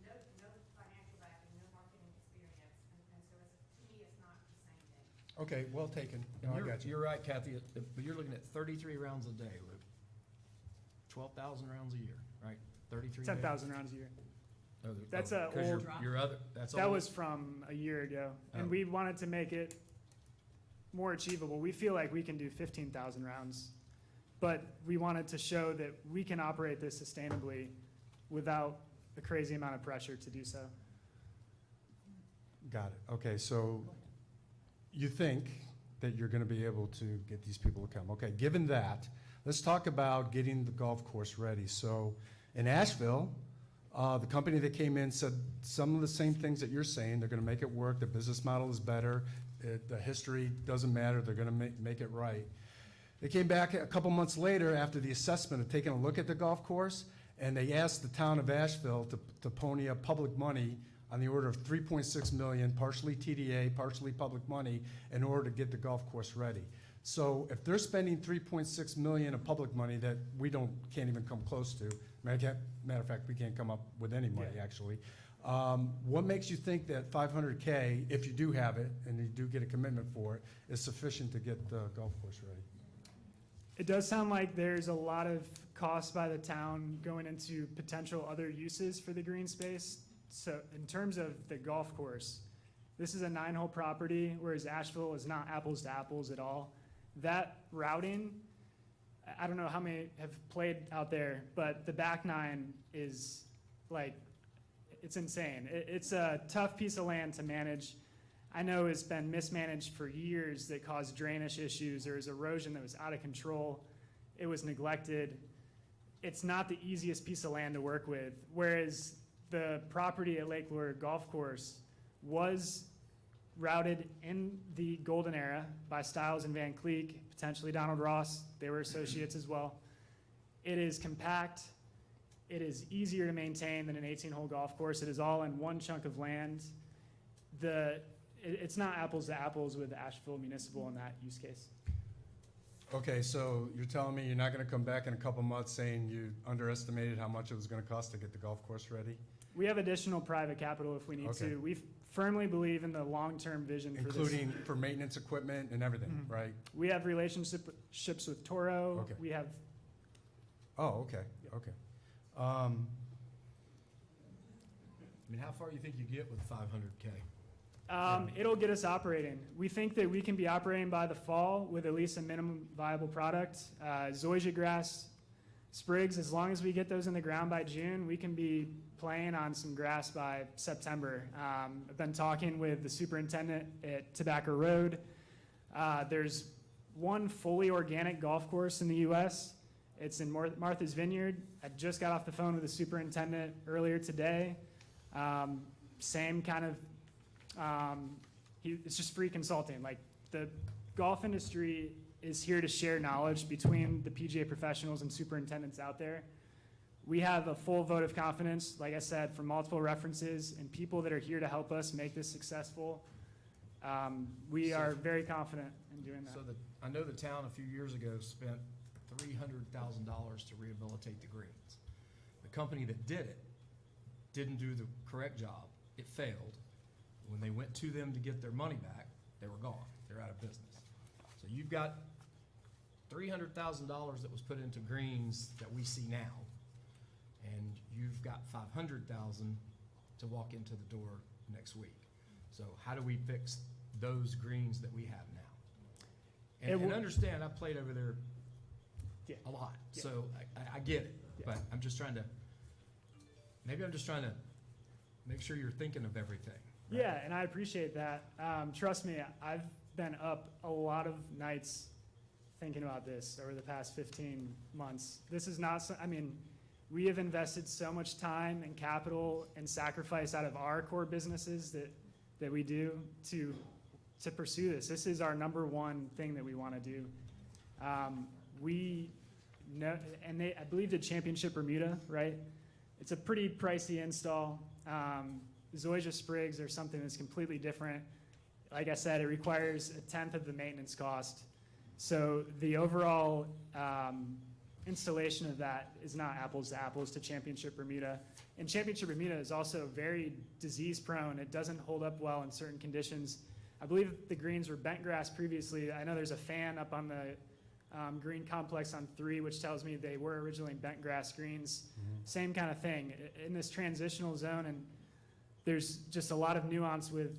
no financial backing, no marketing experience. And so it's, to me, it's not the same thing. Okay, well taken. No, I got you. You're right, Kathy, but you're looking at 33 rounds a day, Luke. 12,000 rounds a year, right? 33 days. 10,000 rounds a year. Oh, That's oh, a 'cause old- your other, that's That old. was from a year ago, and Oh. we wanted to make it more achievable. We feel like we can do 15,000 rounds, but we wanted to show that we can operate this sustainably without a crazy amount of pressure to do so. Got it. Okay, so you think that you're gonna be able to get these people to come. Okay, given that, let's talk about getting the golf course ready. So in Asheville, the company that came in said some of the same things that you're saying. They're gonna make it work. The business model is better. The history doesn't matter. They're gonna make it right. They came back a couple months later after the assessment of taking a look at the golf course, and they asked the town of Asheville to pony up public money on the order of $3.6 million, partially TDA, partially public money, in order to get the golf course ready. So if they're spending $3.6 million of public money that we can't even come close to, matter of fact, we can't come up with any money, actually. What makes you think that $500K, if you do have it, and you do get a commitment for it, is sufficient to get the golf course ready? It does sound like there's a lot of costs by the town going into potential other uses for the green space. So in terms of the golf course, this is a 9-hole property, whereas Asheville is not apples to apples at all. That routing, I don't know how many have played out there, but the back 9 is like, it's insane. It's a tough piece of land to manage. I know it's been mismanaged for years that caused drainage issues. There was erosion that was out of control. It was neglected. It's not the easiest piece of land to work with, whereas the property at Lake Lure Golf Course was routed in the golden era by Stiles and Van Cleek, potentially Donald Ross. They were associates as well. It is compact. It is easier to maintain than an 18-hole golf course. It is all in one chunk of land. It's not apples to apples with Asheville Municipal in that use case. Okay, so you're telling me you're not gonna come back in a couple months saying you underestimated how much it was gonna cost to get the golf course ready? We have additional private capital if we need Okay. to. We firmly believe in the long-term vision for this. Including for maintenance equipment and everything, Mhm. right? We have relationships with Toro. Okay. We have, Oh, okay, okay. I mean, how far do you think you get with 500K? it'll get us operating. We think that we can be operating by the fall with at least a minimum viable product. Zoysia grass sprigs, as long as we get those in the ground by June, we can be playing on some grass by September. I've been talking with the superintendent at Tobacco Road. There's one fully organic golf course in the U.S. It's in Martha's Vineyard. I just got off the phone with the superintendent earlier today. Same kind of, it's just free consulting. Like, the golf industry is here to share knowledge between the PGA professionals and superintendents out there. We have a full vote of confidence, like I said, from multiple references and people that are here to help us make this successful. We are very confident in doing that. So I know the town a few years ago spent $300,000 to rehabilitate the greens. The company that did it didn't do the correct job. It failed. When they went to them to get their money back, they were gone. They're out of business. So you've got $300,000 that was put into greens that we see now, and you've got $500,000 to walk into the door next week. So how do we fix those greens that we have now? It And will- understand, I played over there Yeah. a lot, Yeah. so I get it. Yeah. But I'm just trying to make sure you're thinking of everything. right? Yeah, and I appreciate that. Trust me, I've been up a lot of nights thinking about this over the past 15 months. This is not, I mean, we have invested so much time and capital and sacrifice out of our core businesses that we do to pursue this. This is our number one thing that we want to do. We know, and I believe the Championship Bermuda, right? It's a pretty pricey install. Zoysia Sprigs are something that's completely different. Like I said, it requires a tenth of the maintenance cost. So the overall installation of that is not apples to apples to Championship Bermuda. And Championship Bermuda is also very disease prone. It doesn't hold up well in certain conditions. I believe the greens were bent grass previously. I know there's a fan up on the green complex on 3, which tells me they were originally bent grass greens. Same kind of thing in this transitional zone, and there's just a lot of nuance with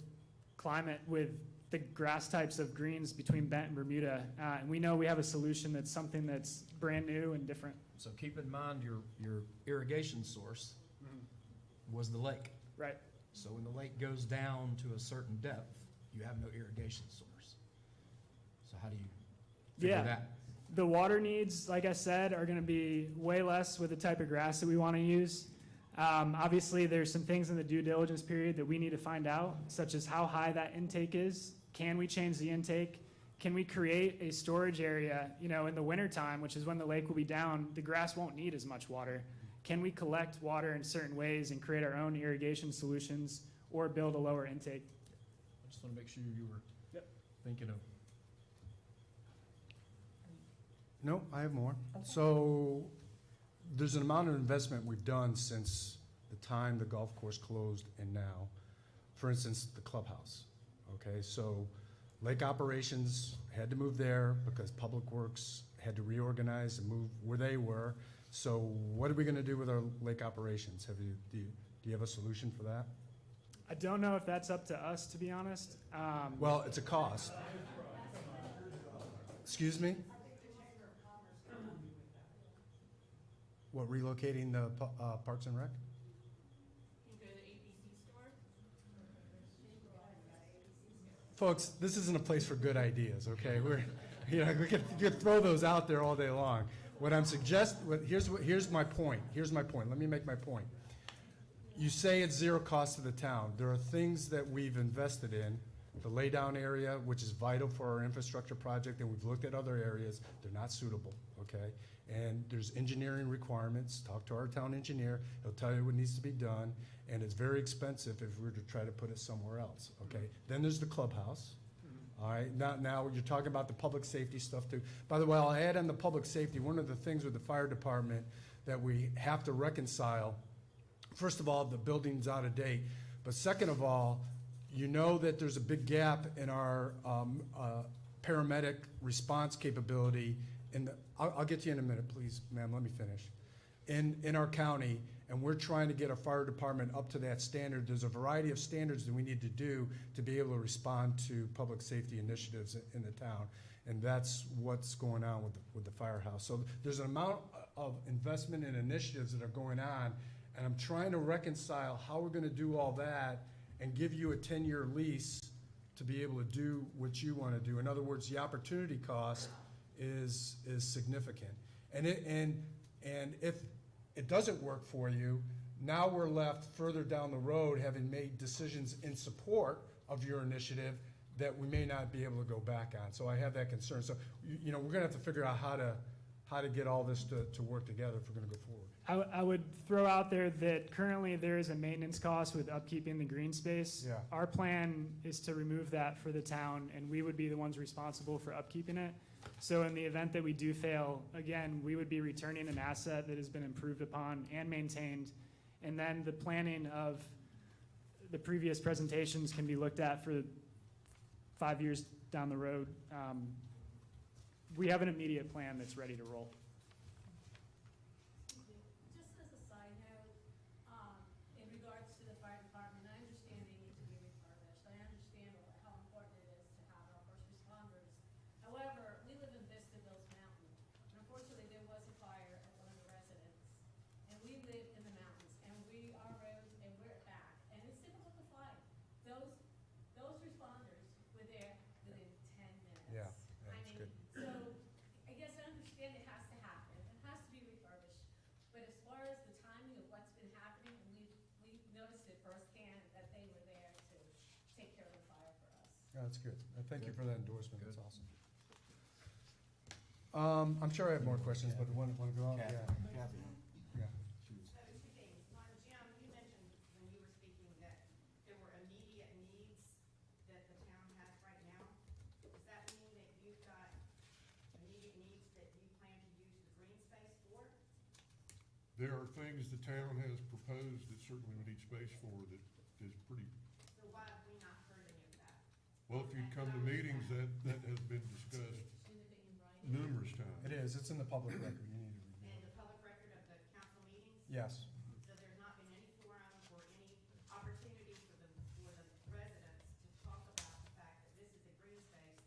climate, with the grass types of greens between bent and Bermuda. And we know we have a solution that's something that's brand new and different. So keep in mind your irrigation source was the lake. Right. So when the lake goes down to a certain depth, you have no irrigation source. So how do you figure Yeah. that? The water needs, like I said, are going to be way less with the type of grass that we want to use. Obviously, there's some things in the due diligence period that we need to find out, such as how high that intake is. Can we change the intake? Can we create a storage area, in the wintertime, which is when the lake will be down, the grass won't need as much water. Can we collect water in certain ways and create our own irrigation solutions or build a lower intake? I just want to make sure you were Yep. thinking of. No, I have more. So there's an amount of investment we've done since the time the golf course closed and now. For instance, the clubhouse, okay? So lake operations had to move there because Public Works had to reorganize and move where they were. So what are we gonna do with our lake operations? Do you have a solution for that? I don't know if that's up to us, to be honest. Well, it's a cost. Excuse me? What, relocating the Parks and Rec? You go to the ABC store? Folks, this isn't a place for good ideas, okay? We could throw those out there all day long. What I'm here's my point. Let me make my point. You say it's zero cost to the town. There are things that we've invested in, the laydown area, which is vital for our infrastructure project, and we've looked at other areas. They're not suitable, okay? And there's engineering requirements. Talk to our town engineer. He'll tell you what needs to be done, and it's very expensive if we were to try to put it somewhere else, okay? Then there's the clubhouse. All right, now you're talking about the public safety stuff too. By the way, I'll add on the public safety, one of the things with the fire department that we have to reconcile, first of all, the building's out of date, but second of all, you know that there's a big gap in our paramedic response capability I'll get to you in a minute, please, ma'am, let me finish. In our county, and we're trying to get our fire department up to that standard. There's a variety of standards that we need to do to be able to respond to public safety initiatives in the town. And that's what's going on with the firehouse. So there's an amount of investment and initiatives that are going on, and I'm trying to reconcile how we're gonna do all that and give you a 10-year lease to be able to do what you wanna do. In other words, the opportunity cost is significant. And if it doesn't work for you, now we're left further down the road having made decisions in support of your initiative that we may not be able to go back on. So I have that concern. So, we're gonna have to figure out how to get all this to work together if we're gonna go forward. I would throw out there that currently there is a maintenance cost with upkeeping the green space. Yeah. Our plan is to remove that for the town, and we would be the ones responsible for upkeeping it. So in the event that we do fail, again, we would be returning an asset that has been improved upon and maintained. And then the planning of the previous presentations can be looked at for 5 years down the road. We have an immediate plan that's ready to roll. Just as a side note, in regards to the fire department, I understand they need to be refurbished. I understand how important it is to have our first responders. However, we live in Vista Mills Mountain. And unfortunately, there was a fire at one of the residents. And we live in the mountains, and our roads, and we're back. And it's difficult to find. Those responders were there within 10 minutes. Yeah, I that's mean, good. So, I guess I understand it has to happen, it has to be refurbished, but as far as the timing of what's been happening, we've noticed it firsthand that they were there to take care of the fire for us. Yeah, that's good. Thank you for that endorsement. That's awesome. I'm sure I have more questions, but want to go on? Yeah. Yeah. So two things. One, Jim, you mentioned when you were speaking that there were immediate needs that the town has right now. Does that mean that you've got immediate needs that you plan to use the green space for? There are things the town has proposed that certainly we need space for that is pretty, So why have we not heard any of that? well, if you'd come to meetings, that has been discussed Shouldn't it be in writing? numerous times. It is. It's in the public record. You need to review And it. the public record of the council meetings? Yes. So there's not been any forum or any opportunity for the residents to talk about the fact that this is a green space.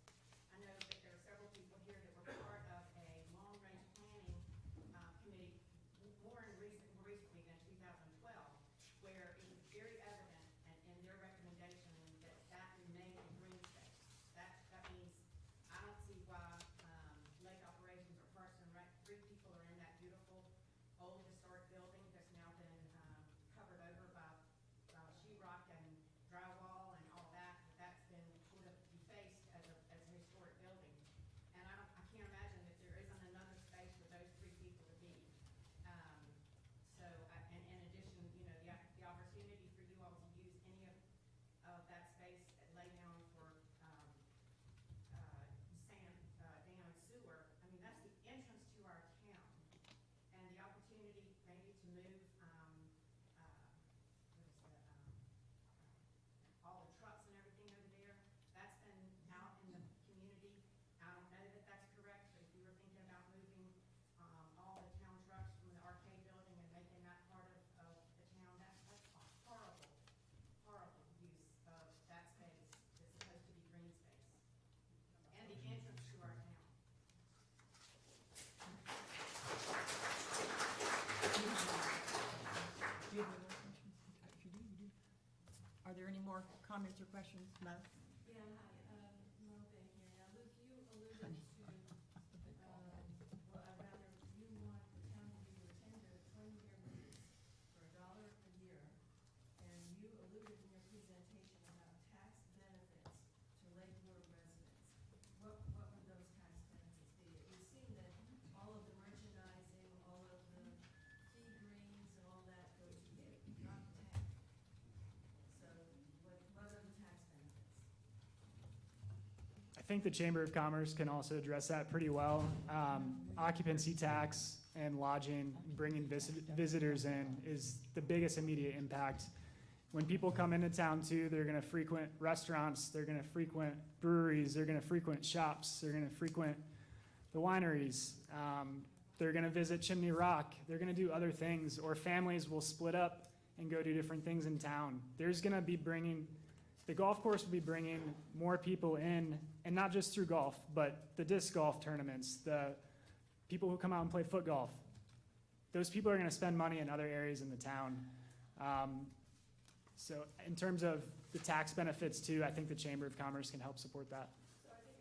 I know that there are several people here that were part of a long-range planning, committee, more recently than 2012, where it was very evident in their recommendation that remained a green space. That means, I don't see why, lake operations or Parks and Rec, 3 people are in that beautiful old historic building that's now been, covered over by sheetrock and drywall and all that. That's been sort of defaced as a historic building. And I can't imagine that there isn't another space for those 3 people to be. And in addition, the opportunity for you all to use any of that space at laydown for, sand, dam and sewer. I mean, that's the entrance to our town. And the opportunity maybe to move, all the trucks and everything over there, that's been out in the community. I don't know that that's correct, but if you were thinking about moving, all the town trucks from the arcade building and making that part of the town, that's a horrible, horrible use of that space that's supposed to be green space. And the entrance to our town. Do you have any more questions? If you do, you do. Are there any more comments or questions? Mo? Yeah, hi, Mo Bay here. Now, Luke, you alluded to, well, rather, you want the town to be retained a 20-year lease for $1 a year. And you alluded in your presentation about tax benefits to Lake Lure residents. What would those tax benefits be? It would seem that all of the merchandising, all of the fee greens and all that go to you, not the town. So what are the tax benefits? I think the Chamber of Commerce can also address that pretty well. Occupancy tax and lodging, bringing visitors in is the biggest immediate impact. When people come into town too, they're gonna frequent restaurants, they're gonna frequent breweries, they're gonna frequent shops, they're gonna frequent the wineries. They're gonna visit Chimney Rock, they're gonna do other things, or families will split up and go do different things in town. There's gonna be the golf course will be bringing more people in, and not just through golf, but the disc golf tournaments, the people who come out and play foot golf. Those people are gonna spend money in other areas in the town. So in terms of the tax benefits too, I think the Chamber of Commerce can help support that. So I think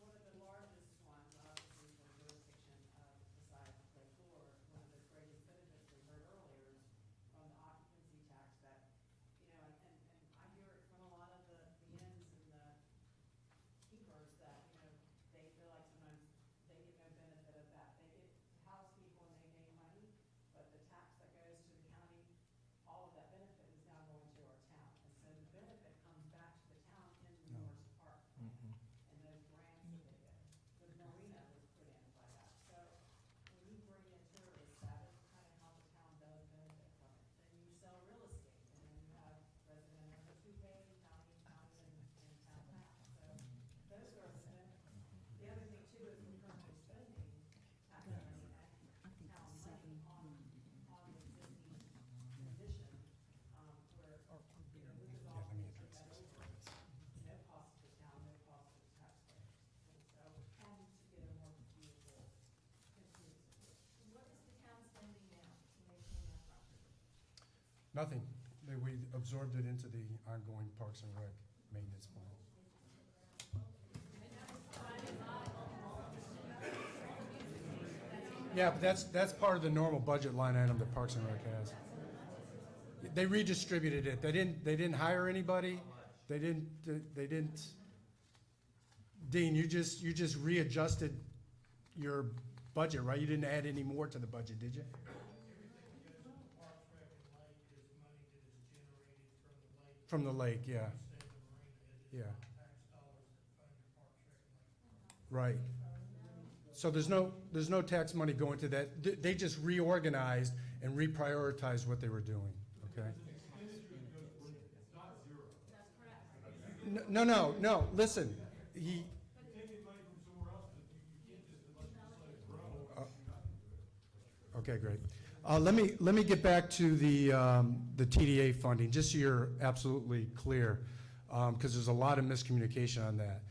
one of the largest ones, obviously, for jurisdiction besides Lake Lure, one of the greatest benefits we heard earlier is from the occupancy tax that, and I hear it from a lot of the inns and the keepers that, they feel like sometimes they get no benefit of that. They get to house people and they make money, but the tax that goes to the county, all of that benefit is now going to our town. And so the benefit comes back to the town in the Norris Park. Nothing. We absorbed it into the ongoing Parks and Rec maintenance plan. Yeah, but that's part of the normal budget line item that Parks and Rec has. They redistributed it. They didn't hire anybody. They didn't. Dean, you just readjusted your budget, right? You didn't add any more to the budget, did you? From the lake, yeah. Yeah. Right. So there's no tax money going to that. They just reorganized and reprioritized what they were doing, okay? No, listen. Okay, great. Let me get back to the TDA funding, just so you're absolutely clear, because there's a lot of miscommunication on that.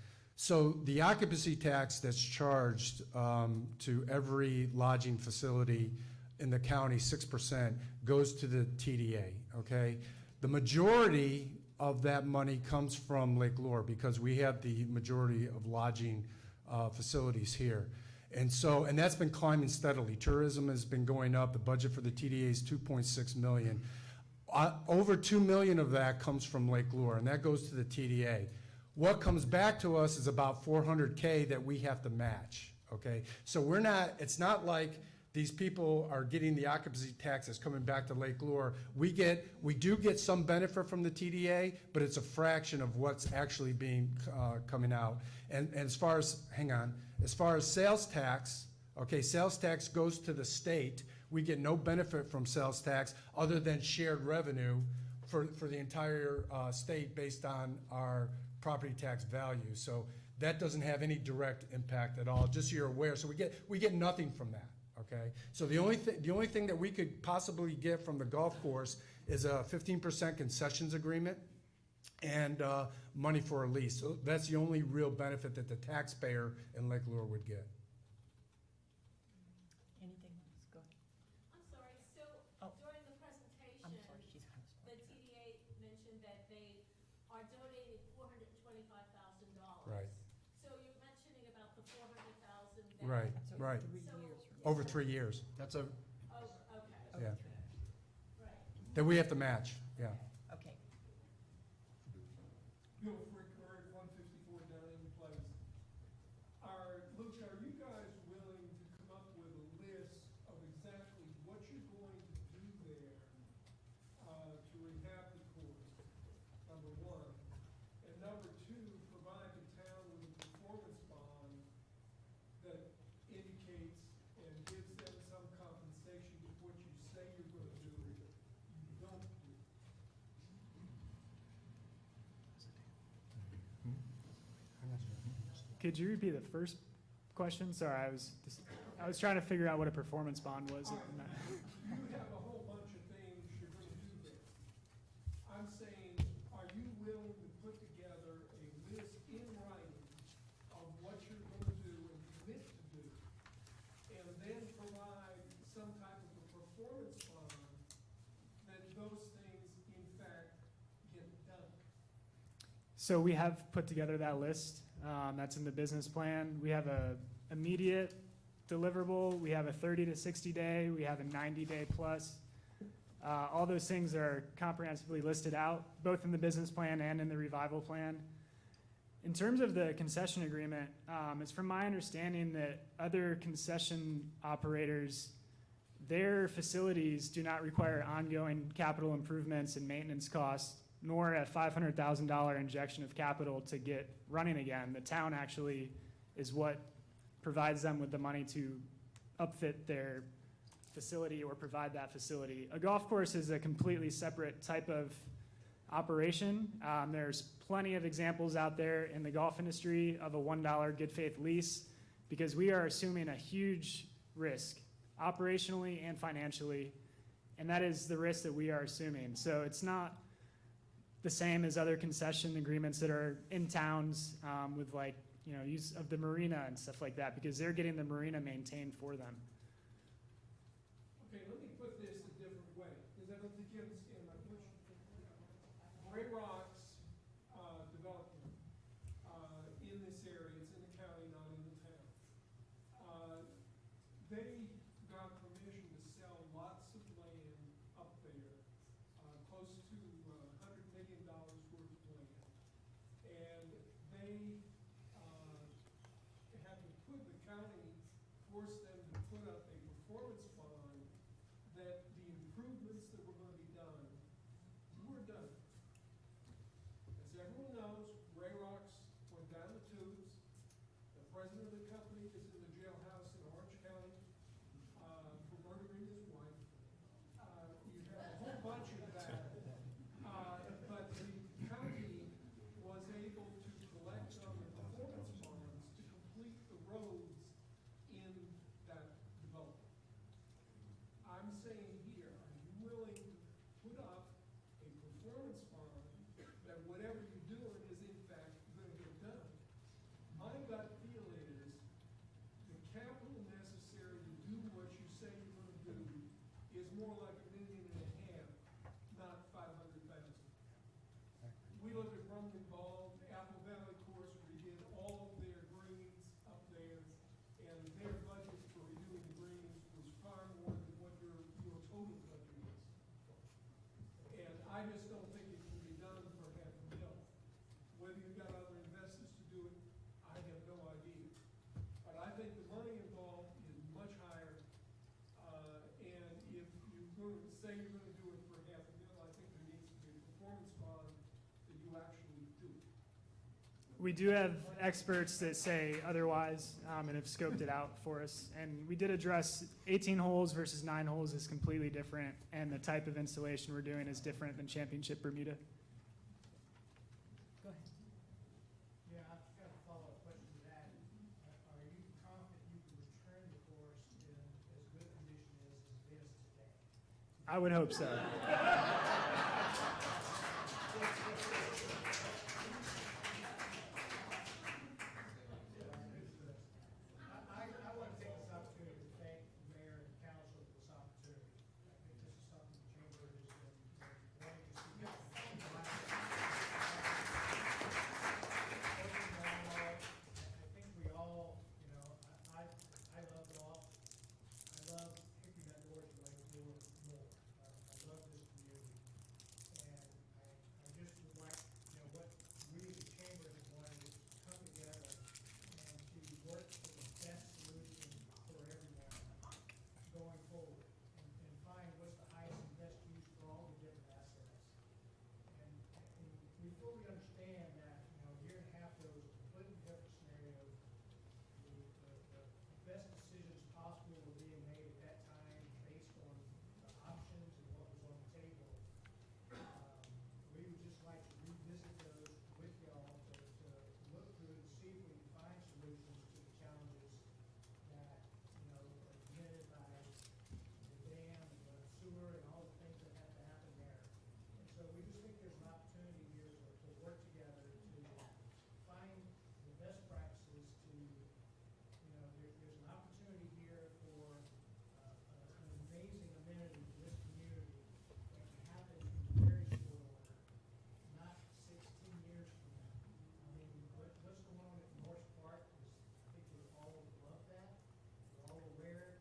So the occupancy tax that's charged to every lodging facility in the county, 6%, goes to the TDA, okay? The majority of that money comes from Lake Lure because we have the majority of lodging facilities here. And that's been climbing steadily. Tourism has been going up. The budget for the TDA is $2.6 million. Over $2 million of that comes from Lake Lure, and that goes to the TDA. What comes back to us is about $400K that we have to match, okay? So it's not like these people are getting the occupancy tax that's coming back to Lake Lure. We do get some benefit from the TDA, but it's a fraction of what's actually being coming out. And as far as sales tax, okay, sales tax goes to the state. We get no benefit from sales tax other than shared revenue for the entire state based on our property tax value. So that doesn't have any direct impact at all, just so you're aware. So we get nothing from that, okay? So the only thing that we could possibly get from the golf course is a 15% concessions agreement and money for a lease. So that's the only real benefit that the taxpayer in Lake Lure would get. Anything else? Go ahead. I'm sorry, so Oh. during the presentation, I'm sorry, she's on the TDA mentioned that they are donating $425,000. Right. So you're mentioning about the 400,000 that. Right, right. Over 3 years. That's Oh, okay. yeah. Right. That we have to match, yeah. Okay. Bill Frick, 154 Dunning Place. Luke, are you guys willing to come up with a list of exactly what you're going to do there to rehab the course, number one? And number two, provide the town with a performance bond that indicates and gives them some compensation if what you say you're going to do, you don't do. Could you repeat the first question? Sorry, I was trying to figure out what a performance bond was. You have a whole bunch of things you're going to do there. I'm saying, are you willing to put together a list in writing of what you're going to do and commit to do, and then provide some type of a performance bond that those things in fact get done? So we have put together that list. That's in the business plan. We have a immediate deliverable. We have a 30 to 60 day. We have a 90-day plus. All those things are comprehensively listed out, both in the business plan and in the revival plan. In terms of the concession agreement, it's from my understanding that other concession operators, their facilities do not require ongoing capital improvements and maintenance costs, nor a $500,000 injection of capital to get running again. The town actually is what provides them with the money to upfit their facility or provide that facility. A golf course is a completely separate type of operation. There's plenty of examples out there in the golf industry of a $1 good faith lease, because we are assuming a huge risk operationally and financially, and that is the risk that we are assuming. So it's not the same as other concession agreements that are in towns with use of the marina and stuff like that, because they're getting the marina maintained for them. Okay, let me put this a different way, because I don't think you can't understand my question. Gray Rocks, development, in this area, it's in the county, not in the town. They got permission to sell lots of land up there, close to $100 million worth of land. And they, had to put, the county forced them to put up a performance bond that the improvements that were gonna be done were done. As everyone knows, Gray Rocks went down the tubes. The president of the company is in the jailhouse in Orange County, for murdering his wife. You have a whole bunch of that. But the county was able to collect on the performance bonds to complete the roads in that development. I'm saying here, are you willing to put up a performance bond that whatever you're doing is in fact gonna get done? My gut feel is the capital necessary to do what you say you're gonna do is more like $1.5 million, not 500,000. We look at Rumney Ball, Apple Valley course, redid all of their greens up there, and their budget for redoing the greens was far more than what your total budget is. And I just don't think it can be done for $500,000. Whether you've got other investors to do it, I have no idea. But I think the money involved is much higher, and if you're going to say you're gonna do it for $500,000, I think there needs to be a performance bond that you actually do. We do have experts that say otherwise, and have scoped it out for us. And we did address 18 holes versus 9 holes is completely different, and the type of installation we're doing is different than Championship Bermuda. Go ahead. Yeah, I've got a follow-up question to that. Are you confident you can return the course in as good condition as it is today? I would hope so. I want to take this opportunity to thank the mayor and council for this opportunity. I think this is something the chamber has been wanting to see. I think we all, you know, I love golf. I love Hickory Nut Orchard like we do more. I love this community. And I just would like, you know, what we as a chamber have wanted is to come together and to work for the best solution for everyone going forward and find what's the highest and best use for all the different assets. And we fully understand that, you know, a year and a half ago was a completely different scenario. The best decisions possible were being made at that time based on the options and what was on the table. We would just like to revisit those with y'all to look through and see if we can find solutions to the challenges that, you know, are committed by the dam and the sewer and all the things that have to happen there. And so we just think there's an opportunity here to work together to find the best practices to, you know, there's an opportunity here for an amazing amenity to this community that can happen in very short order, not 16 years from now. I mean, what's going on at Morse Park is, I think we're all love that. We're all aware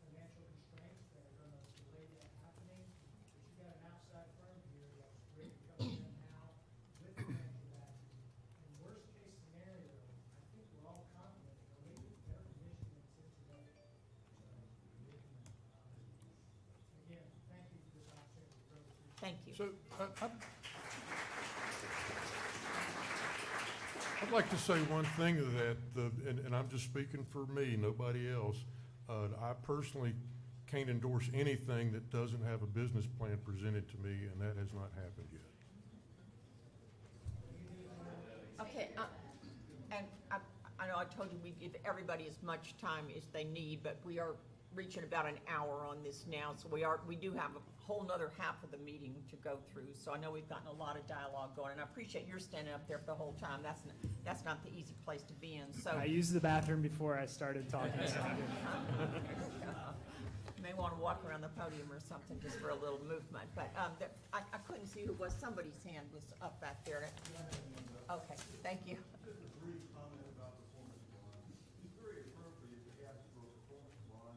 financial constraints that are gonna delay that happening. But you got an outside firm here that's ready to come in now with financial backing. In worst case scenario, I think we're all confident that we'll leave it in better condition than it's in today. Again, thank you for this opportunity, really appreciate it. Thank you. So, I'd like to say one thing to that, and I'm just speaking for me, nobody else. I personally can't endorse anything that doesn't have a business plan presented to me, and that has not happened yet. Okay, and I know I told you we give everybody as much time as they need, but we are reaching about an hour on this now, so we do have a whole nother half of the meeting to go through. So I know we've gotten a lot of dialogue going, and I appreciate your standing up there for the whole time. That's not the easy place to be in, so. I used the bathroom before I started talking, so I didn't. You may want to walk around the podium or something just for a little movement, but I couldn't see who was, somebody's hand was up back there. Okay, thank you. Just a brief comment about performance bond. It's very appropriate to ask for a performance bond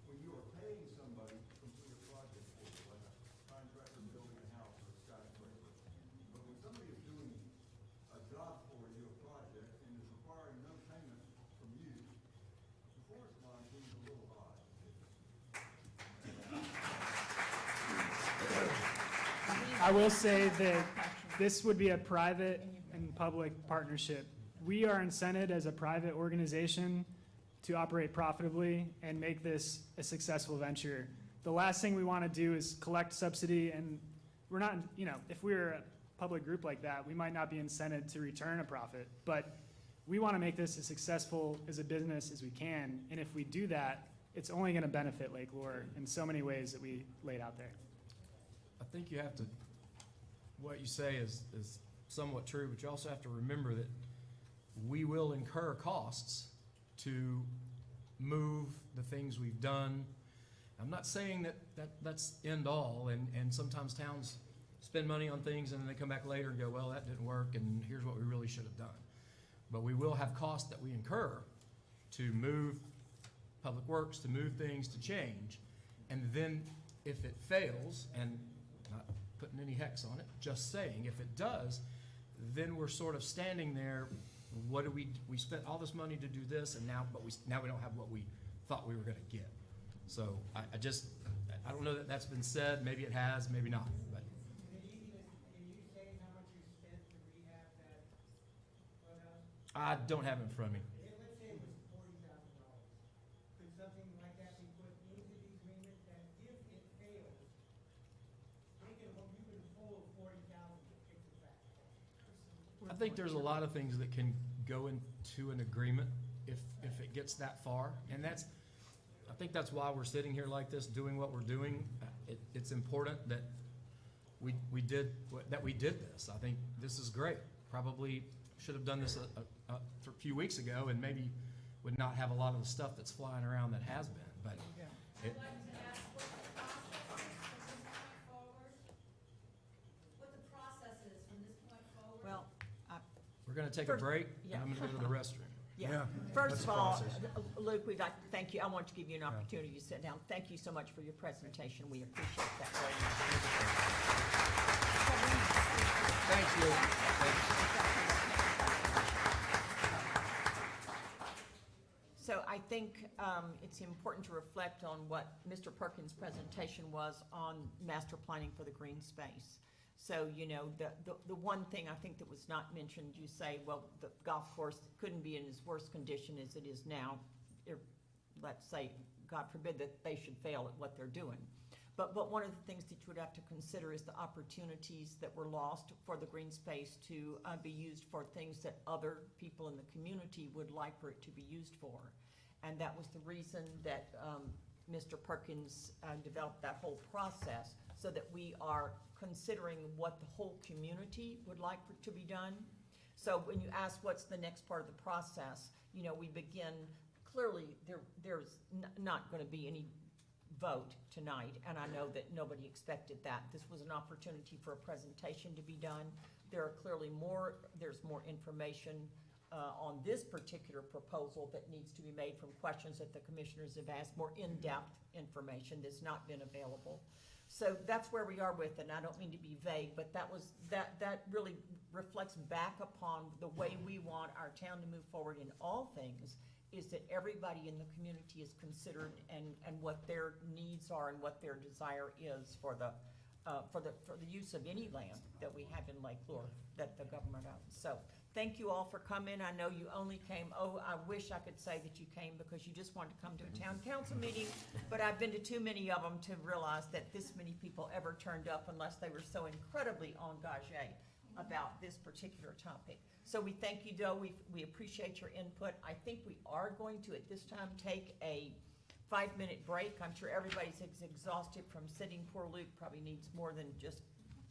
when you are paying somebody to complete a project for you, like a contractor building a house or a skyscraper. But when somebody is doing a job for you, a project, and is requiring no payment from you, a performance bond seems a little odd. I will say that this would be a private and public partnership. We are incented as a private organization to operate profitably and make this a successful venture. The last thing we want to do is collect subsidy, and we're not, you know, if we were a public group like that, we might not be incented to return a profit. But we want to make this as successful as a business as we can, and if we do that, it's only going to benefit Lake Lure in so many ways that we laid out there. I think you have to, what you say is somewhat true, but you also have to remember that we will incur costs to move the things we've done. I'm not saying that's end all, and sometimes towns spend money on things and then they come back later and go, well, that didn't work, and here's what we really should have done. But we will have costs that we incur to move public works, to move things, to change. And then if it fails, and not putting any hex on it, just saying, if it does, then we're sort of standing there, what do we spent all this money to do this, and now we don't have what we thought we were gonna get. So I don't know that that's been said, maybe it has, maybe not, but. Can you say how much you spent to rehab that clubhouse? I don't have it in front of me. Let's say it was $40,000. Could something like that be put into the agreement that if it fails, you can hold $40,000 to fix it back? I think there's a lot of things that can go into an agreement if it gets that far, and I think that's why we're sitting here like this, doing what we're doing. It's important that we did this. I think this is great. Probably should have done this a few weeks ago, and maybe would not have a lot of the stuff that's flying around that has been, but. I'd like to ask what the process is from this point forward? What the process is from this point forward? Well, We're gonna take a First- break, yeah. and I'm gonna go to the restroom. yeah. Yeah, First that's of all, process. Luke, we'd like to thank you. I want to give you an opportunity to sit down. Thank you so much for your presentation. We appreciate that very much. Thanks, Lou. So I think it's important to reflect on what Mr. Perkins' presentation was on master planning for the green space. So, you know, the one thing I think that was not mentioned, you say, well, the golf course couldn't be in as worse condition as it is now. Let's say, God forbid, that they should fail at what they're doing. But one of the things that you would have to consider is the opportunities that were lost for the green space to be used for things that other people in the community would like for it to be used for. And that was the reason that Mr. Perkins developed that whole process, so that we are considering what the whole community would like for to be done. So when you ask what's the next part of the process, you know, we begin, clearly, there's not gonna be any vote tonight, and I know that nobody expected that. This was an opportunity for a presentation to be done. There's more information on this particular proposal that needs to be made from questions that the commissioners have asked, more in-depth information that's not been available. So that's where we are with it, and I don't mean to be vague, but that really reflects back upon the way we want our town to move forward in all things, is that everybody in the community is considered and what their needs are and what their desire is for the use of any land that we have in Lake Lure that the government owns. So thank you all for coming. I know you only came, I wish I could say that you came because you just wanted to come to a town council meeting, but I've been to too many of them to realize that this many people ever turned up unless they were so incredibly engagé about this particular topic. So we thank you, Joe. We appreciate your input. I think we are going to, at this time, take a 5-minute break. I'm sure everybody's exhausted from sitting. Poor Luke probably needs more than just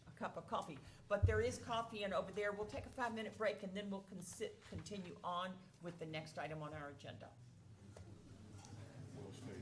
a cup of coffee. But there is coffee and over there. We'll take a 5-minute break and then we'll continue on with the next item on our agenda. We'll stay